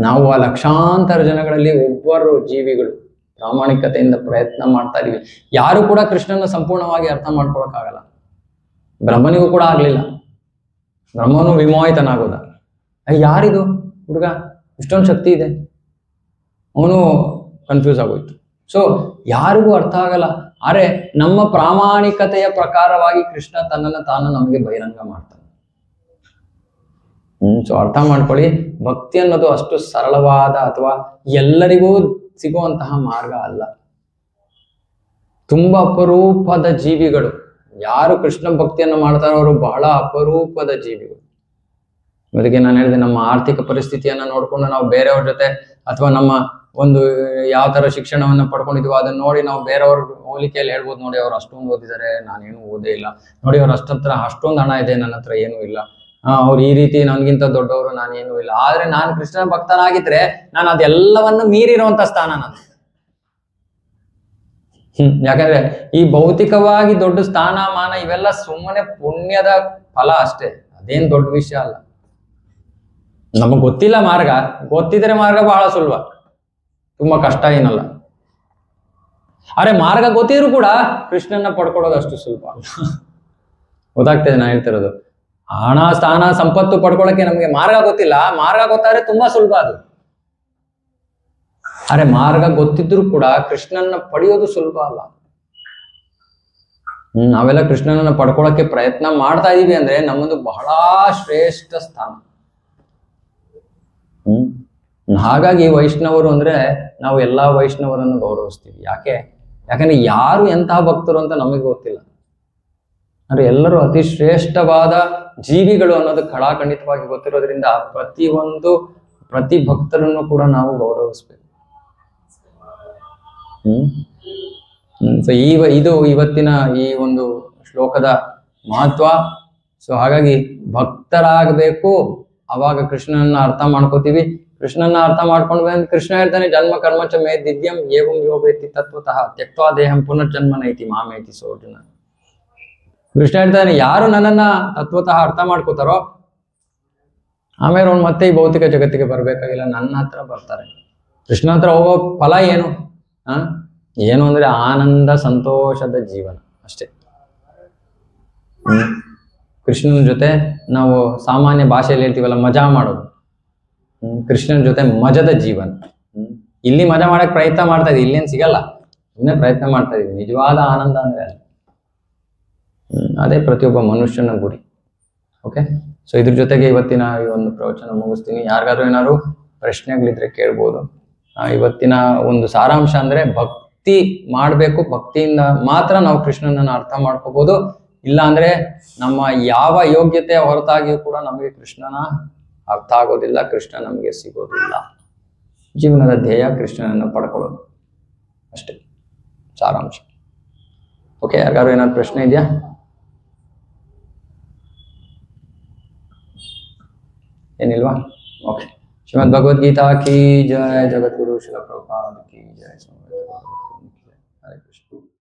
ನಾವು ಆ ಲಕ್ಷಾಂತರ ಜನಗಳಲ್ಲಿ ಒಬ್ಬರು ಜೀವಿಗಳು ಪ್ರಾಮಾಣಿಕತೆಯಿಂದ ಪ್ರಯತ್ನ ಮಾಡ್ತಾ ಇದೀವಿ. ಯಾರು ಕೂಡ ಕೃಷ್ಣನ ಸಂಪೂರ್ಣವಾಗಿ ಅರ್ಥ ಮಾಡ್ಕೊಳಕ್ಕಾಗಲ್ಲ. ಬ್ರಹ್ಮನಿಗೂ ಕೂಡ ಆಗ್ಲಿಲ್ಲ. ಬ್ರಹ್ಮನು ವಿಮೋಹಿತನಾಗೋದ, ಯಾರಿದು ಹುಡುಗ, ಇಷ್ಟೊಂದು ಶಕ್ತಿ ಇದೆ, ಅವನು ಕನ್ಫ್ಯೂಸ್ ಆಗೋಯ್ತು. ಸೊ ಯಾರಿಗೂ ಅರ್ಥ ಆಗಲ್ಲ. ಅರೆ ನಮ್ಮ ಪ್ರಾಮಾಣಿಕತೆಯ ಪ್ರಕಾರವಾಗಿ ಕೃಷ್ಣ ತನ್ನನ್ನು ತಾನು ನಮಗೆ ಬಹಿರಂಗ ಮಾಡ್ತಾನೆ. ಸೊ ಅರ್ಥ ಮಾಡ್ಕೊಳ್ಳಿ, ಭಕ್ತಿ ಅನ್ನೋದು ಅಷ್ಟು ಸರಳವಾದ ಅಥವಾ ಎಲ್ಲರಿಗೂ ಸಿಗುವಂತಹ ಮಾರ್ಗ ಅಲ್ಲ. ತುಂಬಾ ಅಪರೂಪದ ಜೀವಿಗಳು ಯಾರು ಕೃಷ್ಣ ಭಕ್ತಿಯನ್ನು ಮಾಡ್ತಾರೋ ಅವರು ಬಹಳ ಅಪರೂಪದ ಜೀವಿಗಳು. ಅದಕ್ಕೆ ನಾನು ಹೇಳಿದೆ, ನಮ್ಮ ಆರ್ಥಿಕ ಪರಿಸ್ಥಿತಿಯನ್ನ ನೋಡ್ಕೊಂಡು ನಾವು ಬೇರೆಯವ್ರ ಜೊತೆ ಅಥವಾ ನಮ್ಮ ಒಂದು ಯಾವ ತರ ಶಿಕ್ಷಣವನ್ನ ಪಡ್ಕೊಂಡಿದ್ವೋ ಅದನ್ನ ನೋಡಿ ನಾವು ಬೇರೆಯವ್ರ ಹೋಲಿಕೆಯಲ್ಲಿ ಹೇಳ್ಬೋದು, ನೋಡಿ ಅವ್ರು ಅಷ್ಟೊಂದು ಓದಿದ್ದಾರೆ, ನಾನೇನು ಓದೇ ಇಲ್ಲ, ನೋಡಿ ಅವ್ರ ಅಷ್ಟೊಂದು ಹಣ ಇದೆ, ನನ್ನ ಹತ್ರ ಏನೂ ಇಲ್ಲ, ಅವ್ರು ಈ ರೀತಿ ನನ್ಗಿಂತ ದೊಡ್ಡವರು, ನಾನೇನು ಇಲ್ಲ. ಆದ್ರೆ ನಾನು ಕೃಷ್ಣನ ಭಕ್ತನಾಗಿದ್ರೆ ನಾನು ಅದೆಲ್ಲವನ್ನು ಮೀರಿರುವಂತ ಸ್ಥಾನ ನಾನು. ಯಾಕಂದ್ರೆ ಈ ಭೌತಿಕವಾಗಿ ದೊಡ್ಡ ಸ್ಥಾನ ಮಾನ ಇವೆಲ್ಲ ಸುಮ್ಮನೆ ಪುಣ್ಯದ ಫಲ ಅಷ್ಟೇ, ಅದೇನ್ ದೊಡ್ಡ ವಿಷಯ ಅಲ್ಲ. ನಮಗ್ ಗೊತ್ತಿಲ್ಲ ಮಾರ್ಗ, ಗೊತ್ತಿದ್ರೆ ಮಾರ್ಗ ಬಹಳ ಸುಲಭ, ತುಂಬಾ ಕಷ್ಟ ಏನಲ್ಲ. ಆದ್ರೆ ಮಾರ್ಗ ಗೊತ್ತಿದ್ರು ಕೂಡ ಕೃಷ್ಣನ ಪಡ್ಕೊಳ್ಳೋದು ಅಷ್ಟು ಸುಲಭ ಅಲ್ಲ. ಗೊತ್ತಾಗ್ತದೆ ನಾನು ಹೇಳ್ತಿರೋದು. ಹಣ ಸ್ಥಾನ ಸಂಪತ್ತು ಪಡ್ಕೊಳ್ಳೋಕೆ ನಮ್ಗೆ ಮಾರ್ಗ ಗೊತ್ತಿಲ್ಲ, ಮಾರ್ಗ ಗೊತ್ತಾದ್ರೆ ತುಂಬಾ ಸುಲಭ ಅದು. ಆದ್ರೆ ಮಾರ್ಗ ಗೊತ್ತಿದ್ರು ಕೂಡ ಕೃಷ್ಣನ ಪಡೆಯೋದು ಸುಲಭ ಅಲ್ಲ. ನಾವೆಲ್ಲ ಕೃಷ್ಣನನ್ನ ಪಡ್ಕೊಳ್ಳೋಕೆ ಪ್ರಯತ್ನ ಮಾಡ್ತಾ ಇದೀವಿ ಅಂದ್ರೆ ನಮ್ಮದು ಬಹಳ ಶ್ರೇಷ್ಠ ಸ್ಥಾನ. ಹಾಗಾಗಿ ವೈಷ್ಣವರು ಅಂದ್ರೆ ನಾವು ಎಲ್ಲಾ ವೈಷ್ಣವರನ್ನು ಗೌರವಿಸ್ತೀವಿ. ಯಾಕಂದ್ರೆ ಯಾರು ಎಂತಹ ಭಕ್ತರು ಅಂತ ನಮಗೆ ಗೊತ್ತಿಲ್ಲ, ಅಂದ್ರೆ ಎಲ್ಲರೂ ಅತಿ ಶ್ರೇಷ್ಠವಾದ ಜೀವಿಗಳು ಅನ್ನೋದು ಖಡಾಖಂಡಿತವಾಗಿ ಗೊತ್ತಿರೋದ್ರಿಂದ ಪ್ರತಿ ಭಕ್ತರನ್ನು ಕೂಡ ನಾವು ಗೌರವಿಸ್ಬೇಕು. ಸೊ ಇದು ಇವತ್ತಿನ ಈ ಒಂದು ಶ್ಲೋಕದ ಮಹತ್ವ. ಸೊ ಹಾಗಾಗಿ ಭಕ್ತರಾಗಬೇಕು, ಅವಾಗ ಕೃಷ್ಣನನ್ನ ಅರ್ಥ ಮಾಡ್ಕೋತೀವಿ. ಕೃಷ್ಣನ ಅರ್ಥ ಮಾಡ್ಕೊಂಡ್ವಿ ಅಂದ್ರೆ ಕೃಷ್ಣ ಹೇಳ್ತಾನೆ, ಜನ್ಮ ಕರ್ಮಚ ಮೇ ದಿವ್ಯಂ ಏವಂ ಯೋಗೇತಿ ತತ್ವತಃ ತ್ಯಕ್ವಾ ದೇಹಂ ಪುನರ್ಜನ್ಮ ನೈತಿ ಮಾಮೇತಿ ಸೋರ್ಜುನ. ಕೃಷ್ಣ ಹೇಳ್ತಾನೆ, ಯಾರು ನನ್ನನ್ನ ತತ್ವತಃ ಅರ್ಥ ಮಾಡ್ಕೋತಾರೋ ಆಮೇಲೆ ಅವ್ನು ಮತ್ತೆ ಈ ಭೌತಿಕ ಜಗತ್ತಿಗೆ ಬರ್ಬೇಕಾಗಿಲ್ಲ, ನನ್ನ ಹತ್ರ ಬರ್ತಾರೆ. ಕೃಷ್ಣ ಹತ್ರ ಹೋಗೋ ಫಲ ಏನು? ಏನು ಅಂದ್ರೆ ಆನಂದ ಸಂತೋಷದ ಜೀವನ ಅಷ್ಟೇ. ಕೃಷ್ಣನ ಜೊತೆ ನಾವು ಸಾಮಾನ್ಯ ಭಾಷೆಯಲ್ಲಿ ಹೇಳ್ತೀವಲ್ಲ, ಮಜಾ ಮಾಡೋದು. ಕೃಷ್ಣನ ಜೊತೆ ಮಜದ ಜೀವನ. ಇಲ್ಲಿ ಮಜಾ ಮಾಡಕ್ ಪ್ರಯತ್ನ ಮಾಡ್ತಾ ಇದೀವಿ, ಇಲ್ಲೇನ್ ಸಿಗಲ್ಲ, ಸುಮ್ಮನೆ ಪ್ರಯತ್ನ ಮಾಡ್ತಾ ಇದೀವಿ. ನಿಜವಾದ ಆನಂದ ಅಂದ್ರೆ ಅದೇ ಪ್ರತಿಯೊಬ್ಬ ಮನುಷ್ಯನ ಗುರಿ. ಓಕೆ, ಸೊ ಇದ್ರ ಜೊತೆಗೆ ಇವತ್ತಿನ ಈ ಒಂದು ಪ್ರವಚನ ಮುಗಿಸ್ತೀನಿ. ಯಾರಿಗಾದ್ರೂ ಏನಾದ್ರು ಪ್ರಶ್ನೆಗಳಿದ್ರೆ ಕೇಳ್ಬೋದು. ಇವತ್ತಿನ ಒಂದು ಸಾರಾಂಶ ಅಂದ್ರೆ ಭಕ್ತಿ ಮಾಡ್ಬೇಕು, ಭಕ್ತಿಯಿಂದ ಮಾತ್ರ ನಾವು ಕೃಷ್ಣನನ್ನ ಅರ್ಥ ಮಾಡ್ಕೋಬಹುದು. ಇಲ್ಲ ಅಂದ್ರೆ ನಮ್ಮ ಯಾವ ಯೋಗ್ಯತೆ ಹೊರತಾಗಿಯೂ ಕೂಡ ನಮಗೆ ಕೃಷ್ಣನ ಅರ್ಥ ಆಗೋದಿಲ್ಲ, ಕೃಷ್ಣ ನಮಗೆ ಸಿಗೋದಿಲ್ಲ. ಜೀವನದ ಧ್ಯೇಯ ಕೃಷ್ಣನನ್ನ ಪಡ್ಕೊಳ್ಳೋದು ಅಷ್ಟೇ ಸಾರಾಂಶ. ಓಕೆ, ಯಾರಿಗಾದ್ರು ಏನಾದ್ರು ಪ್ರಶ್ನೆ ಇದೆಯಾ? ಏನಿಲ್ವಾ? ಓಕೆ. ಶ್ರೀಮದ್ ಭಗವದ್ಗೀತಾ ಕಿ ಜಯ, ಜಗದ್ಗುರು ಶ್ರೀಲ ಪ್ರಭುಪಾದ ಕಿ ಜಯ. ಹರೇ ಕೃಷ್ಣ.